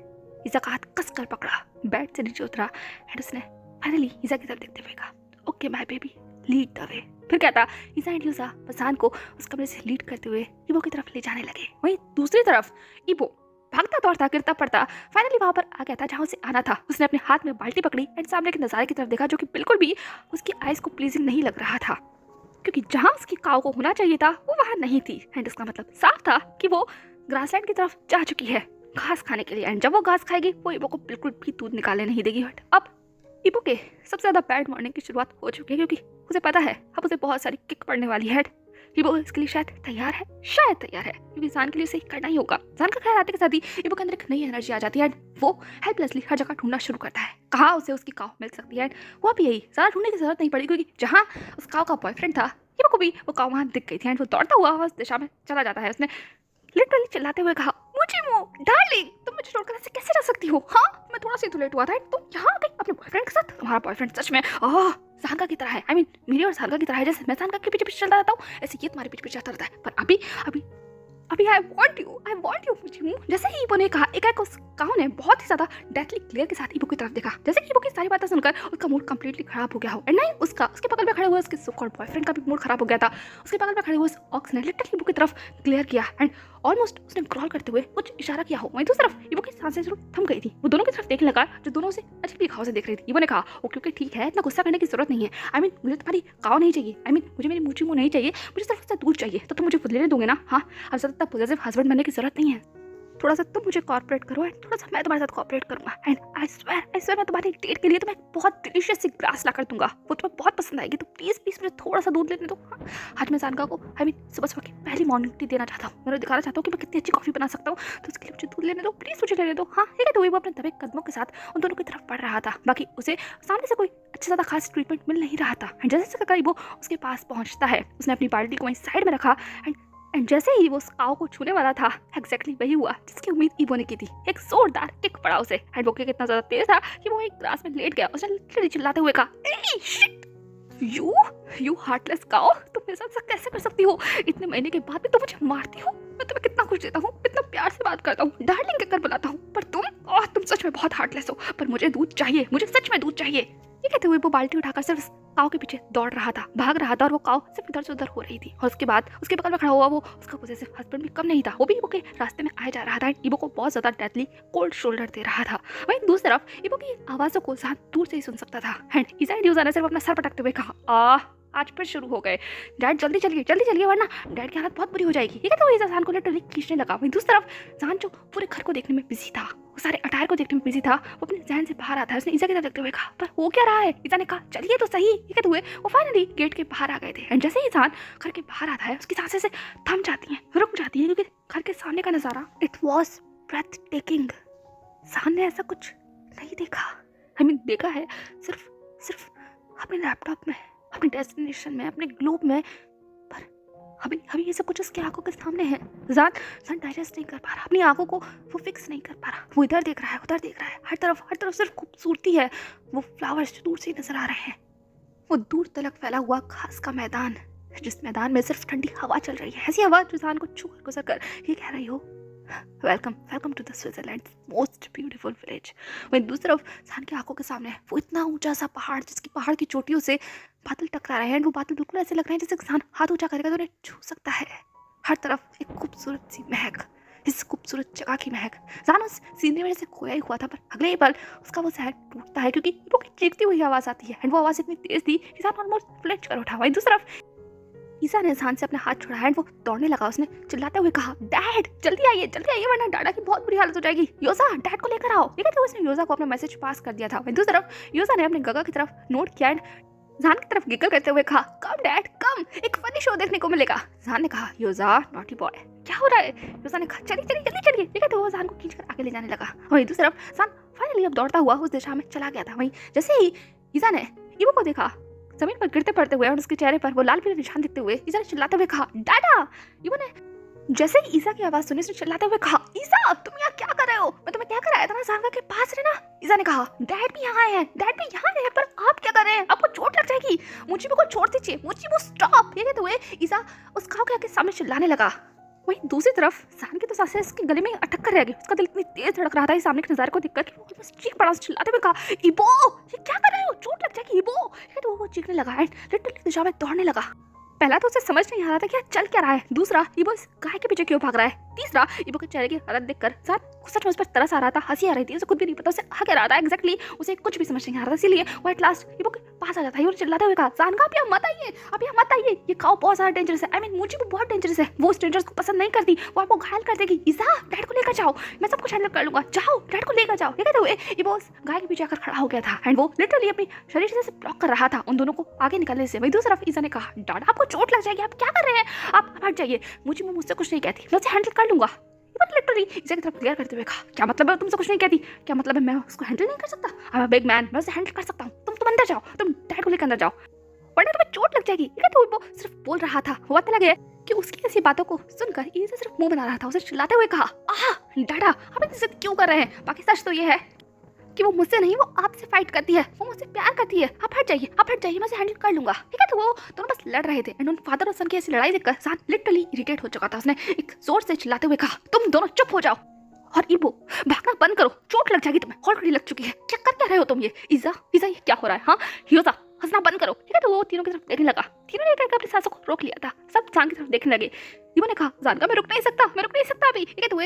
ईजा का हाथ कस कर पकड़ा, बेड से नीचे उतरा एंड उसने फाइनली ईजा की तरफ देखते हुए कहा, okay my baby, lead the way. फिर क्या था, ईजा एंड यूजा जान को उस कमरे से लीड करते हुए इबो की तरफ ले जाने लगे। वहीं दूसरी तरफ इबो भागता दौड़ता गिरता पड़ता फाइनली वहां पर आ गया था जहां उसे आना था। उसने अपने हाथ में बाल्टी पकड़ी एंड सामने के नजारे की तरफ देखा, जो कि बिल्कुल भी उसकी आइज को प्लीजिंग नहीं लग रहा था, क्योंकि जहां उसकी काव को होना चाहिए था वो वहां नहीं थी। एंड इसका मतलब साफ था कि वो ग्रासलैंड की तरफ जा चुकी है घास खाने के लिए। एंड जब वो घास खाएगी वो इबो को बिल्कुल भी दूध निकालने नहीं देगी। बट अब इबो के सबसे ज्यादा बैड मॉर्निंग की शुरुआत हो चुकी है, क्योंकि उसे पता है अब उसे बहुत सारी किक पड़ने वाली है। इबो इसके लिए शायद तैयार है, क्योंकि जान के लिए उसे करना ही होगा। जान का ख्याल आते के साथ ही इबो के अंदर एक नई एनर्जी आ जाती है। वो हेल्पलेसली हर जगह ढूंढना शुरू करता है कहाँ उसे उसकी काव मिल सकती है। वो भी यही, ज्यादा ढूंढने की जरूरत नहीं पड़ी, क्योंकि जहाँ उस काव का बॉयफ्रेंड था इबो को भी वो काव वहाँ दिख गई थी। एंड वो दौड़ता हुआ उस दिशा में चला जाता है। उसने लिटरली चिल्लाते हुए कहा, मुझे डार्लिंग, तुम मुझे छोड़कर ऐसे कैसे रह सकती हो? हाँ, मैं थोड़ा सा तो लेट हुआ था, तुम यहाँ आ गई अपने बॉयफ्रेंड के साथ। तुम्हारा बॉयफ्रेंड सच में सानका की तरह है, आई मीन मेरी और सानका की तरह है। जैसे मैं सानका के पीछे पीछे चलता रहता हूँ, ऐसे ये तुम्हारे पीछे पीछे चलता रहता है। पर अभी अभी अभी आई वॉन्ट यू मुझे। जैसे ही इबो ने कहा, एक उस काव ने बहुत ही ज्यादा डेथली क्लियर के साथ इबो की तरफ देखा। जैसे कि इबो की सारी बातें सुनकर उसका मूड कंप्लीटली खराब हो गया हो। एंड नहीं, उसके बगल में खड़े हुए उसके सो कॉल्ड बॉयफ्रेंड का भी मूड खराब हो गया था। उसके बगल में खड़े हुए उस ऑक्स ने लिटरली इबो की तरफ क्लियर किया एंड ऑलमोस्ट उसने क्रॉल करते हुए कुछ इशारा किया हो। वहीं दूसरी तरफ इबो की सांसें जरूर थम गई थी। वो दोनों की तरफ देखने लगा, जो दोनों से अजीब भाव से देख रही थी। इबो ने कहा, ओके ओके ठीक है, इतना गुस्सा करने की जरूरत नहीं है। आई मीन मुझे तुम्हारी काव नहीं चाहिए, आई मीन मुझे मेरी मूची मुँह नहीं चाहिए, मुझे सिर्फ उससे दूर चाहिए। तो तुम मुझे खुद लेने दोगे ना? हाँ, अब ज्यादा पॉजिटिव हस्बैंड बनने की जरूरत नहीं है। थोड़ा सा तुम मुझे कॉर्पोरेट करो एंड थोड़ा सा मैं तुम्हारे साथ कॉर्पोरेट करूंगा। एंड आई स्वेयर मैं तुम्हारी डेट के लिए तुम्हें बहुत डिलीशियस सी ग्रास ला कर दूंगा, वो तुम्हें बहुत पसंद आएगी। तो प्लीज मुझे थोड़ा सा दूध लेने दो। हाँ, आज मैं जानका को आई मीन सुबह की पहली मॉर्निंग टी देना चाहता हूँ। मैं दिखाना चाहता हूँ कि मैं कितनी अच्छी कॉफी बना सकता हूँ। तो उसके लिए मुझे दूध लेने दो, प्लीज मुझे लेने दो। हाँ, ठीक है। तो वो अपने दबे कदमों के साथ उन दोनों की तरफ बढ़ रहा था। बाकी उसे सामने से कोई अच्छा ज़्यादा खास ट्रीटमेंट मिल नहीं रहा था। एंड जैसे करीब वो उसके पास पहुंचता है, उसने अपनी बाल्टी को वहीं साइड में रखा एंड जैसे ही वो उस काव को छूने वाला था, एग्जैक्टली वही हुआ जिसकी उम्मीद इबो ने की थी। एक जोरदार किक पड़ा उसे एंड वो किक इतना ज्यादा तेज था कि वो एक ग्रास में लेट गया। उसने लिटरली चिल्लाते हुए कहा, ए शिट, यू हार्टलेस काव, तुम मेरे साथ कैसे कर सकती हो? इतने महीने के बाद भी तुम मुझे मारती हो। मैं तुम्हें कितना कुछ देता हूँ, कितना प्यार से बात करता हूँ, डार्लिंग कहकर बुलाता हूँ, पर तुम सच में बहुत हार्टलेस हो। पर मुझे दूध चाहिए, मुझे सच में दूध चाहिए। ये कहते हुए वो बाल्टी उठाकर सिर्फ काव के पीछे दौड़ रहा था, भाग रहा था। और वो काव सिर्फ इधर से उधर हो रही थी। और उसके बाद उसके बगल में खड़ा हुआ वो उसका पॉसेसिव हस्बैंड भी कम नहीं था। वो भी इबो के रास्ते में आया जा रहा था। इबो को बहुत ज्यादा डेथली कोल्ड शोल्डर दे रहा था। वहीं दूसरी तरफ इबो की आवाजों को जान दूर से ही सुन सकता था। एंड ईजा एंड यूजा ने सिर्फ अपना सर पटकते हुए कहा, आज फिर शुरू हो गए डैड, जल्दी चलिए वरना डैड की हालत बहुत बुरी हो जाएगी। ठीक है। तो ईजा जान को लिटरली खींचने लगा। वहीं दूसरी तरफ जान जो पूरे घर को देखने में बिजी था, वो सारे अटायर को देखने में बिजी था, वो अपने जहन से बाहर आता है। उसने ईजा की तरफ देखते हुए कहा, पर हो क्या रहा है? ईजा ने कहा, चलिए तो सही। ठीक है। तो वो फाइनली गेट के बाहर आ गए थे। एंड जैसे ही जान घर के बाहर आता है, उसकी सांसें से थम जाती हैं, रुक जाती हैं, क्योंकि घर के सामने का नजारा इट वॉज ब्रेथ टेकिंग। जान ने ऐसा कुछ नहीं देखा। आई मीन देखा है सिर्फ अपने लैपटॉप में, अपने डेस्टिनेशन में, अपने ग्लोब में, पर अभी ये सब कुछ उसकी आंखों के सामने है। जान डाइजेस्ट नहीं कर पा रहा, अपनी आंखों को वो फिक्स नहीं कर पा रहा। वो इधर देख रहा है, उधर देख रहा है, हर तरफ सिर्फ खूबसूरती है। वो फ्लावर्स दूर से नजर आ रहे हैं, वो दूर तलक फैला हुआ घास का मैदान, जिस मैदान में सिर्फ ठंडी हवा चल रही है। ऐसी हवा जो जान को छू कर गुजर कर ये कह रही हो, welcome welcome to the Switzerland most beautiful village. वहीं दूसरी तरफ सान की आंखों के सामने वो इतना ऊंचा सा पहाड़, जिसकी पहाड़ की चोटियों से बादल टकरा रहे हैं। वो बादल बिल्कुल ऐसे लग रहे हैं जैसे सान हाथ ऊंचा करेगा तो उन्हें छू सकता है। हर तरफ एक खूबसूरत सी महक, इस खूबसूरत जगह की महक। सान उस सीनरी में से खोया ही हुआ था, पर अगले ही पल उसका वो सहन टूटता है क्योंकि वो की चीखती हुई आवाज़ आती है। एंड वो आवाज़ इतनी तेज थी कि सान ऑलमोस्ट फ्लिंच कर उठा। वहीं दूसरी तरफ ईसा ने सान से अपना हाथ छुड़ाया एंड वो दौड़ने लगा। उसने चिल्लाते हुए कहा, डैड जल्दी आइए वरना डाडा की बहुत बुरी हालत हो जाएगी। योजा डैड को लेकर आओ। ठीक है, तो उसने योजा को अपना मैसेज पास कर दिया था। वहीं दूसरी तरफ योजा ने अपने गगा की तरफ नोट किया एंड जान की तरफ गिगल करते हुए कहा, कम डैड कम, एक फनी शो देखने को मिलेगा। जान ने कहा, योजा नॉटी बॉय क्या हो रहा है? योजा ने कहा, चलिए चलिए जल्दी चलिए। ठीक है, तो वो जान को खींचकर आगे ले जाने लगा। वहीं दूसरी तरफ जान फाइनली अब दौड़ता हुआ उस दिशा में चला गया था। वहीं जैसे ही ईसा ने ईवो को देखा जमीन पर गिरते पड़ते हुए और उसके चेहरे पर वो लाल पीले निशान दिखते हुए, ईसा ने चिल्लाते हुए कहा, डाडा। ईवो ने जैसे ही ईसा की आवाज सुनी, उसने चिल्लाते हुए कहा, ईसा तुम यहाँ क्या कर रहे हो? मैं तुम्हें क्या कराया था ना सांगा के पास रहना। ईसा ने कहा, डैड भी यहाँ है, डैड भी यहाँ है, पर आप क्या कर रहे हैं? आपको चोट लग जाएगी। मुझे को छोड़ दीजिए, मुझे स्टॉप। ये कहते हुए ईसा उस घाव के आगे सामने चिल्लाने लगा। वहीं दूसरी तरफ सान की तो सांसें उसके गले में अटक कर रह गई। उसका दिल इतनी तेज धड़क रहा था इस सामने के नजारे को देखकर कि वो बस चीख पड़ा। चिल्लाते हुए कहा, इबो ये क्या कर रहे हो? चोट लग जाएगी इबो। तो वो चीखने लगा एंड लिटरली दिशा में दौड़ने लगा। पहला तो उसे समझ नहीं आ रहा था कि चल क्या रहा है। दूसरा, इबो इस गाय के पीछे क्यों भाग रहा है। तीसरा, इबो के चेहरे की हालत देखकर सान सच में उस पर तरस आ रहा था, हंसी आ रही थी। उसे खुद भी नहीं पता उसे आ क्या रहा था एग्जैक्टली। उसे कुछ भी समझ नहीं आ रहा था, इसीलिए वो एट लास्ट इबो के पास आ जाता है और चिल्लाते हुए कहा, सान का आप यहाँ मत आइए, आप यहाँ मत आइए, ये काऊ बहुत ज्यादा डेंजरस है। आई मीन मुझे वो बहुत डेंजरस है। वो स्ट्रेंजर्स को पसंद नहीं करती, वो आपको घायल कर देगी। ईसा डैड को लेकर जाओ, मैं सब कुछ हैंडल कर लूंगा, जाओ डैड को लेकर जाओ। कहते हुए इबो उस गाय के पीछे आकर खड़ा हो गया था एंड वो लिटरली अपनी शरीर से ब्लॉक कर रहा था उन दोनों को आगे निकलने से। वहीं दूसरी तरफ ईसा ने कहा, डाडा आपको चोट लग जाएगी, आप क्या कर रहे हैं? आप हट जाइए, मुझसे कुछ नहीं कहती, मैं उसे हैंडल कर लूंगा। लिटरली इसे की तरफ क्लियर करते हुए कहा, क्या मतलब है तुमसे कुछ नहीं कहती? क्या मतलब है मैं उसको हैंडल नहीं कर सकता? I am a big man, मैं उसे हैंडल कर सकता हूँ। तुम अंदर जाओ, तुम डैड को लेकर अंदर जाओ, वरना तुम्हें चोट लग जाएगी। ठीक है, तो वो सिर्फ बोल रहा था। हुआ तो लगे कि उसकी ऐसी बातों को सुनकर ईसा सिर्फ मुंह बना रहा था। उसे चिल्लाते हुए कहा, आह डाडा आप इतनी जिद क्यों कर रहे हैं? बाकी सच तो ये है कि वो मुझसे नहीं, वो आपसे फाइट करती है, वो मुझसे प्यार करती है। आप हट जाइए, मैं उसे हैंडल कर लूंगा। ठीक है, तो वो दोनों बस लड़ रहे थे एंड उन फादर और सन की ऐसी लड़ाई देखकर सान लिटरली इरिटेट हो चुका था। उसने एक जोर से चिल्लाते हुए कहा, तुम दोनों चुप हो जाओ और इबो भागना बंद करो, चोट लग जाएगी तुम्हें, ऑलरेडी लग चुकी है। क्या कर क्या रहे हो तुम? ये ईसा ये क्या हो रहा है? हाँ योजा हंसना बंद करो। ठीक है, तो वो तीनों की तरफ देखने लगा। तीनों ने अपनी सांसों को रोक लिया था, सब जान की तरफ देखने लगे। इबो ने कहा, जान का मैं रुक नहीं सकता अभी। ठीक है, तो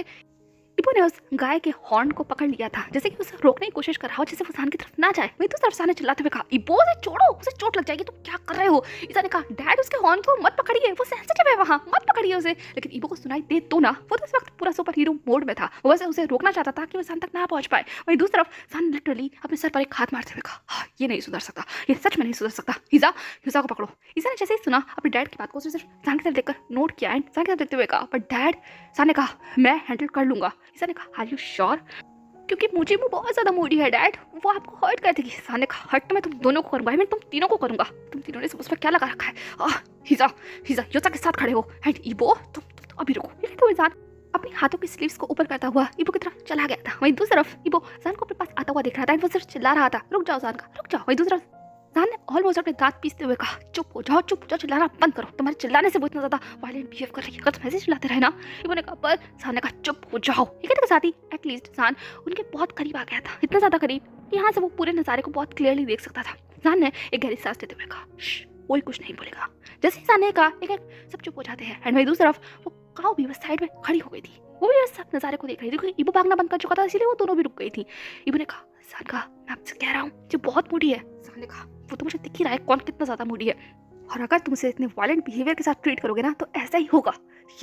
इबो ने उस गाय के हॉर्न को पकड़ लिया था, जैसे कि उसे रोकने की कोशिश कर रहा हो, जैसे वो सान की तरफ ना जाए। वहीं दूसरी तरफ सान ने चिल्लाते हुए कहा, इबो उसे छोड़ो, उसे चोट लग जाएगी, तुम क्या कर रहे हो? ईसा ने कहा, डैड उसके हॉर्न को मत पकड़िए, वो सेंसिटिव है वहाँ, मत पकड़िए उसे। लेकिन इबो को सुनाई दे तो ना, वो तो इस वक्त पूरा सुपर हीरो मोड में था। वो वैसे उसे रोकना चाहता था कि वो सान तक ना पहुंच पाए। वहीं दूसरी तरफ सान लिटरली अपने सर पर एक हाथ मारते हुए कहा, ये नहीं सुधर सकता, ये सच में नहीं सुधर सकता। ईसा को पकड़ो। ईसा ने जैसे ही सुना अपने डैड की बात को, उसने सिर्फ सान की तरफ देखकर नोट किया एंड सान की तरफ देखते हुए कहा, बट डैड। सान ने कहा, मैं हैंडल कर लूंगा। ईसा ने कहा, आर यू श्योर? क्योंकि मुझे वो बहुत ज्यादा मूडी है डैड, वो आपको हर्ट कर देगी। सान ने कहा, हर्ट तो मैं तुम दोनों को करूंगा, मैं तुम तीनों को करूंगा। तुम तीनों ने उस पर क्या लगा रखा है? हीजा योजा के साथ खड़े हो एंड इबो तुम अभी रुको। ये तो इंसान अपने हाथों की स्लीव्स को ऊपर करता हुआ इबो की तरफ चला गया था। वहीं दूसरी तरफ इबो जान को अपने पास आता हुआ दिख रहा था एंड वो सिर्फ चिल्ला रहा था, रुक जाओ जान का, रुक जाओ। वहीं दूसरी तरफ जान ने ऑलमोस्ट अपने दांत पीसते हुए कहा, चुप हो जाओ, चिल्लाना बंद करो, तुम्हारे चिल्लाने से वो इतना ज्यादा वायलेंट बिहेव कर रही है, अगर तुम ऐसे चिल्लाते रहे ना। इबो ने कहा, पर जान ने कहा, चुप हो जाओ। ये कहते के साथ ही एटलीस्ट जान उनके बहुत करीब आ गया था, इतना ज्यादा करीब कि यहाँ से वो पूरे नजारे को बहुत क्लियरली देख सकता था। जान ने एक गहरी सांस लेते हुए कहा, कोई कुछ नहीं बोलेगा। जैसे ही जान ने कहा, एक सब चुप हो जाते हैं एंड वहीं दूसरी तरफ वो काऊ भी बस साइड में खड़ी हो गई थी, वो भी बस सब नजारे को देख रही थी क्योंकि इबो भागना बंद कर चुका था, इसीलिए वो दोनों भी रुक गई थी। इबो ने कहा, जान का मैं आपसे कह रहा हूँ जो बहुत मूडी है। जान ने कहा, वो तो मुझे दिख ही रहा है कौन कितना ज्यादा मूडी है, और अगर तुम उसे इतने वायलेंट बिहेवियर के साथ ट्रीट करोगे ना तो ऐसा ही होगा।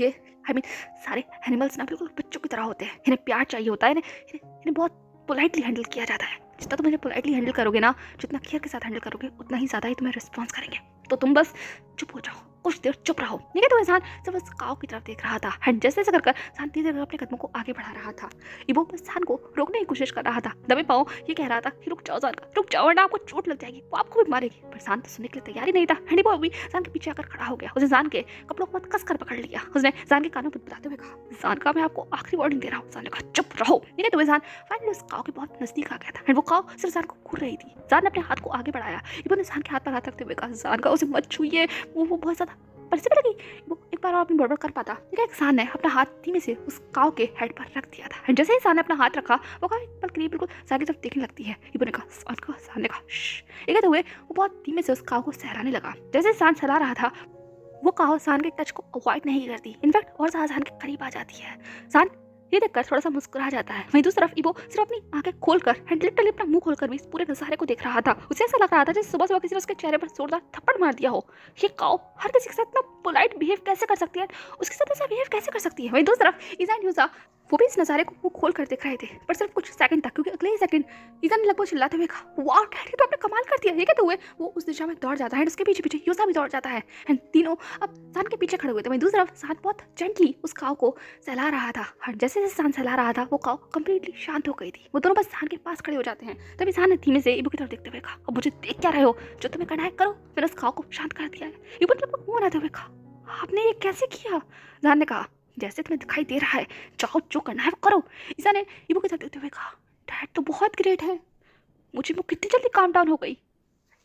ये आई मीन सारे एनिमल्स ना बिल्कुल बच्चों की तरह होते हैं, इन्हें प्यार चाहिए होता है, इन्हें बहुत पोलाइटली हैंडल किया जाता है। जितना तुम इन्हें पोलाइटली हैंडल करोगे ना, जितना केयर के साथ हैंडल करोगे, उतना ही ज्यादा ही तुम्हें रिस्पॉन्स करेंगे। तो तुम बस चुप हो जाओ, कुछ देर चुप रहो। ठीक है, तो इंसान जब बस काऊ की तरफ देख रहा था एंड जैसे जैसे कर सान धीरे धीरे अपने कदमों को आगे बढ़ा रहा था। इबो बस सान को रोकने की कोशिश कर रहा था, दबे पाओ ये कह रहा था कि रुक जाओ सान का, रुक जाओ वरना आपको चोट लग जाएगी, वो आपको भी मारेगी। पर सान तो सुनने के लिए तैयार ही नहीं था एंड इबो भी सान के पीछे आकर खड़ा हो गया। उसने सान के कपड़ों को बहुत कसकर पकड़ लिया। उसने सान के कानों पर बुलाते हुए कहा, सान का मैं आपको आखिरी वार्निंग दे रहा हूँ। सान ने कहा, चुप रहो। ठीक है, तो सान फाइनली उस काऊ के बहुत नजदीक आ गया था एंड वो काऊ सिर्फ सान को घूर रही थी। सान ने अपने हाथ को आगे बढ़ाया। इबो ने सान के हाथ पर हाथ रखते हुए कहा, सान का उसे मत छूइए, वो बहुत ज्यादा पर से लगी। वो एक बार और अपनी बड़बड़ कर पाता, लेकिन एक सान ने अपना हाथ धीमे से उस काव के हेड पर रख दिया था। जैसे ही सान ने अपना हाथ रखा, वो काव एक पल के लिए बिल्कुल सान की तरफ देखने लगती है। इबो ने कहा, सान ने कहा, ये कहते हुए वो बहुत धीमे से उस काव को सहलाने लगा। जैसे सान सहला रहा था, वो काव सान के टच को अवॉइड नहीं करती, इनफैक्ट और ज्यादा सान के करीब आ जाती है। सान ये देखकर थोड़ा सा मुस्कुरा जाता है। वहीं दूसरी तरफ इबो सिर्फ अपनी आंखें खोलकर एंड लिटरली अपना मुंह खोलकर भी इस पूरे नजारे को देख रहा था। उसे ऐसा लग रहा था जैसे सुबह सुबह किसी ने उसके चेहरे पर जोरदार थप्पड़ मार दिया हो। ये काव हर किसी के साथ इतना पोलाइट बिहेव कैसे कर सकती है, उसके साथ ऐसा बिहेव कैसे कर सकती है। वहीं दूसरी तरफ ईज़ा एंड यूज़ा वो भी इस नज़ारे को मुंह खोल कर देख रहे थे, पर सिर्फ कुछ सेकंड तक, क्योंकि अगले ही सेकंड ईज़ा ने लगभग चिल्लाते हुए कहा, वाह डैडी तो आपने कमाल कर दिया। ये कहते हुए वो उस दिशा में दौड़ जाता है, उसके पीछे पीछे यूज़ा भी दौड़ जाता है एंड तीनों अब सान के पीछे खड़े हुए थे। वहीं दूसरी तरफ सान बहुत जेंटली उस काव को सहला रहा था और जैसे जैसे सान सहला रहा था वो काव कंप्लीटली शांत हो गई थी। वो दोनों बस सान के पास खड़े हो जाते हैं। तभी सान ने धीमे से इबो की तरफ देखते हुए कहा, अब मुझे देख क्या रहे हो, जो तुम्हें करना है करो। फिर उस काव को शांत कर दिया है। इबो ने मुंह बनाते हुए कहा, आपने ये कैसे किया। सान ने कहा, जैसे तुम्हें दिखाई दे रहा है, जाओ जो करना है वो करो। ईज़ा ने इबो की तरफ देखते हुए कहा, डैड तो बहुत ग्रेट है, मुझे वो कितनी जल्दी काम डाउन हो गई।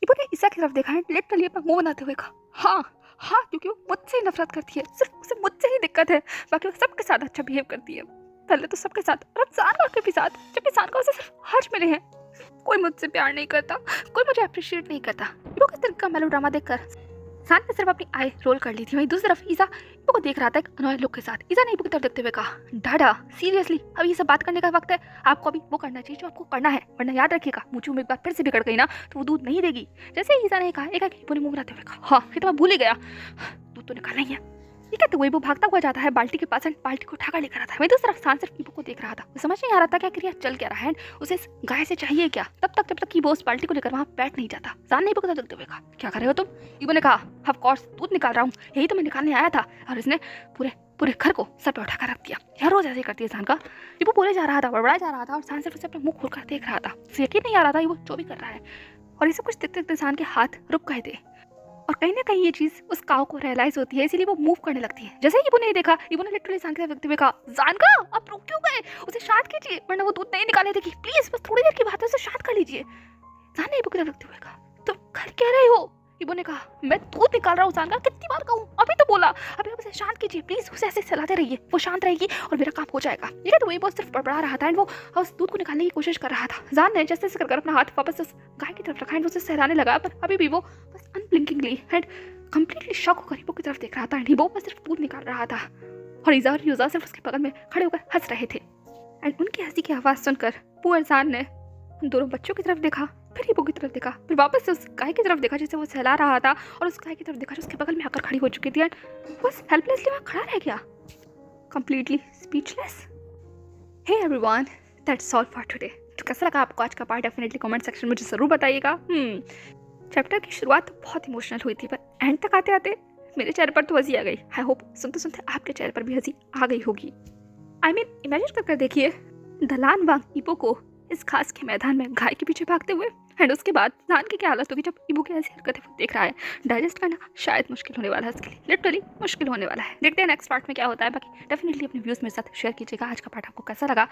इबो ने ईज़ा की तरफ देखा है, लिटरली अपना मुंह बनाते हुए कहा, हाँ क्योंकि वो मुझसे ही नफरत करती है, सिर्फ उसे मुझसे ही दिक्कत है, बाकी वो सबके साथ अच्छा बिहेव करती है। पहले तो सबके साथ और अब सान के भी साथ, जबकि सान को उसे सिर्फ हर्ष मिले हैं। कोई मुझसे प्यार नहीं करता, कोई मुझे अप्रिशिएट नहीं करता। इबो के तरह का मेलोड्रामा देखकर सान ने सिर्फ अपनी आई रोल कर ली थी। वहीं दूसरी तरफ ईज़ा इबो को देख रहा था एक अनोए लुक के साथ। ईज़ा ने इबो की तरफ देखते हुए कहा, डाडा सीरियसली अब ये सब बात करने का वक्त है, आपको अभी वो करना चाहिए जो आपको करना है, वरना याद रखिएगा मुझे एक बार फिर से बिगड़ गई ना तो वो दूध नहीं देगी। जैसे ही ईज़ा ने कहा, एक इबो ने मुंह बनाते हुए कहा, हाँ ये तो मैं भूल ही गया, दूध तो निकालना ही है। ये कहते हुए वो भागता हुआ जाता है बाल्टी के पास एंड बाल्टी को उठाकर लेकर आता है। वहीं दूसरी तरफ सान सिर्फ इबो को देख रहा था, वो समझ नहीं आ रहा था क्या क्रिया चल क्या रहा है, उसे इस गाय से चाहिए क्या, तब तक इबो उस बाल्टी को लेकर वहाँ बैठ नहीं जाता। सान ने इबो को देखते हुए कहा, क्या कर रहे हो तुम। इबो ने कहा, ऑफ कोर्स दूध निकाल रहा हूँ, यही तो मैं निकालने आया था। और इसने पूरे घर को सर पे उठाकर रख दिया। हर रोज ऐसे ही करती है सान का। इबो बोले जा रहा था, बड़बड़ा जा रहा था और सान सिर्फ उसे अपना मुंह खोलकर देख रहा था। उसे यकीन नहीं आ रहा था इबो जो भी कर रहा है। और ये सब कुछ देखते देखते सान के हाथ रुक गए थे और कहीं ना कहीं ये चीज उस काव को रियलाइज होती है, इसीलिए वो मूव करने लगती है। जैसे ही इबो ने देखा, इबो ने लिटरली सान के साथ देखते हुए कहा, जानका आप रुक क्यों गए, उसे शांत कीजिए वरना वो दूध नहीं निकाले देगी, प्लीज बस थोड़ी देर की बात है, उसे शांत कर लीजिए। सान ने इबो की तरफ देखते हुए कहा, तुम कर क्या रहे हो। इबो ने कहा, मैं दूध निकाल रहा हूँ जानका, कितनी बार कहूँ, अभी तो बोला, अभी आप उसे शांत कीजिए प्लीज, उसे ऐसे चलाते रहिए, वो शांत रहेगी और मेरा काम हो जाएगा। ये तो वो सिर्फ बड़बड़ा रहा था एंड वो उस दूध को निकालने की कोशिश कर रहा था। जान ने जैसे जैसे कर अपना हाथ वापस उस गाय की तरफ रखा एंड उसे सहलाने लगा, पर अभी भी वो बस अनब्लिंकिंगली एंड कंप्लीटली शॉक होकर इबो की तरफ देख रहा था एंड इबो बस सिर्फ दूध निकाल रहा था और ईज़ा और यूज़ा सिर्फ उसके बगल में खड़े होकर हंस रहे थे। एंड उनकी हंसी की आवाज़ सुनकर पुअर जान ने उन दोनों बच्चों की तरफ देखा, फिर इबो की तरफ देखा, फिर वापस से उस गाय की तरफ देखा जिसे वो सहला रहा था और उस गाय की तरफ देखा जो उसके बगल में आकर खड़ी हो चुकी थी एंड बस हेल्पलेसली वहाँ खड़ा रह गया, completely speechless. Hey everyone, that's all for today. तो कैसा लगा आपको आज का पार्ट, डेफिनेटली कमेंट सेक्शन में मुझे ज़रूर बताइएगा। चैप्टर की शुरुआत बहुत इमोशनल हुई थी, पर एंड तक आते आते मेरे चेहरे पर तो हंसी आ गई। आई होप सुनते सुनते आपके चेहरे पर भी हंसी आ गई होगी। आई मीन इमेजिन कर देखिए दलान वांग इबो को इस घास के मैदान में गाय के पीछे भागते हुए एंड उसके बाद जान की क्या हालत होगी जब इबो की ऐसी हरकतें वो देख रहा है। डाइजेस्ट करना शायद मुश्किल होने वाला है उसके लिए, लिटरली मुश्किल होने वाला है। देखते हैं नेक्स्ट पार्ट में क्या होता है। बाकी डेफिनेटली अपने व्यूज मेरे साथ शेयर कीजिएगा आज का पार्ट आपको कैसा लगा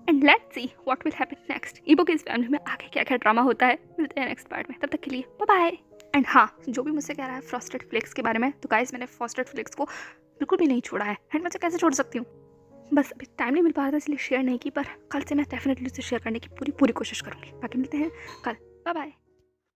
and let's see what will happen next. इबो की इस फैमिली में आगे क्या क्या ड्रामा होता है, मिलते हैं नेक्स्ट पार्ट में। तब तक के लिए बाय बाय। एंड हाँ, जो भी मुझसे कह रहा है फ्रॉस्टेड फ्लेक्स के बारे में, तो गाइस मैंने फ्रॉस्टेड फ्लेक्स को बिल्कुल भी नहीं छोड़ा है एंड मैं कैसे छोड़ सकती हूँ, बस अभी टाइम नहीं मिल पा रहा था इसलिए शेयर नहीं की, पर कल से मैं डेफिनेटली उसे शेयर करने की पूरी कोशिश करूँगी। बाकी मिलते हैं कल, बाय बाय।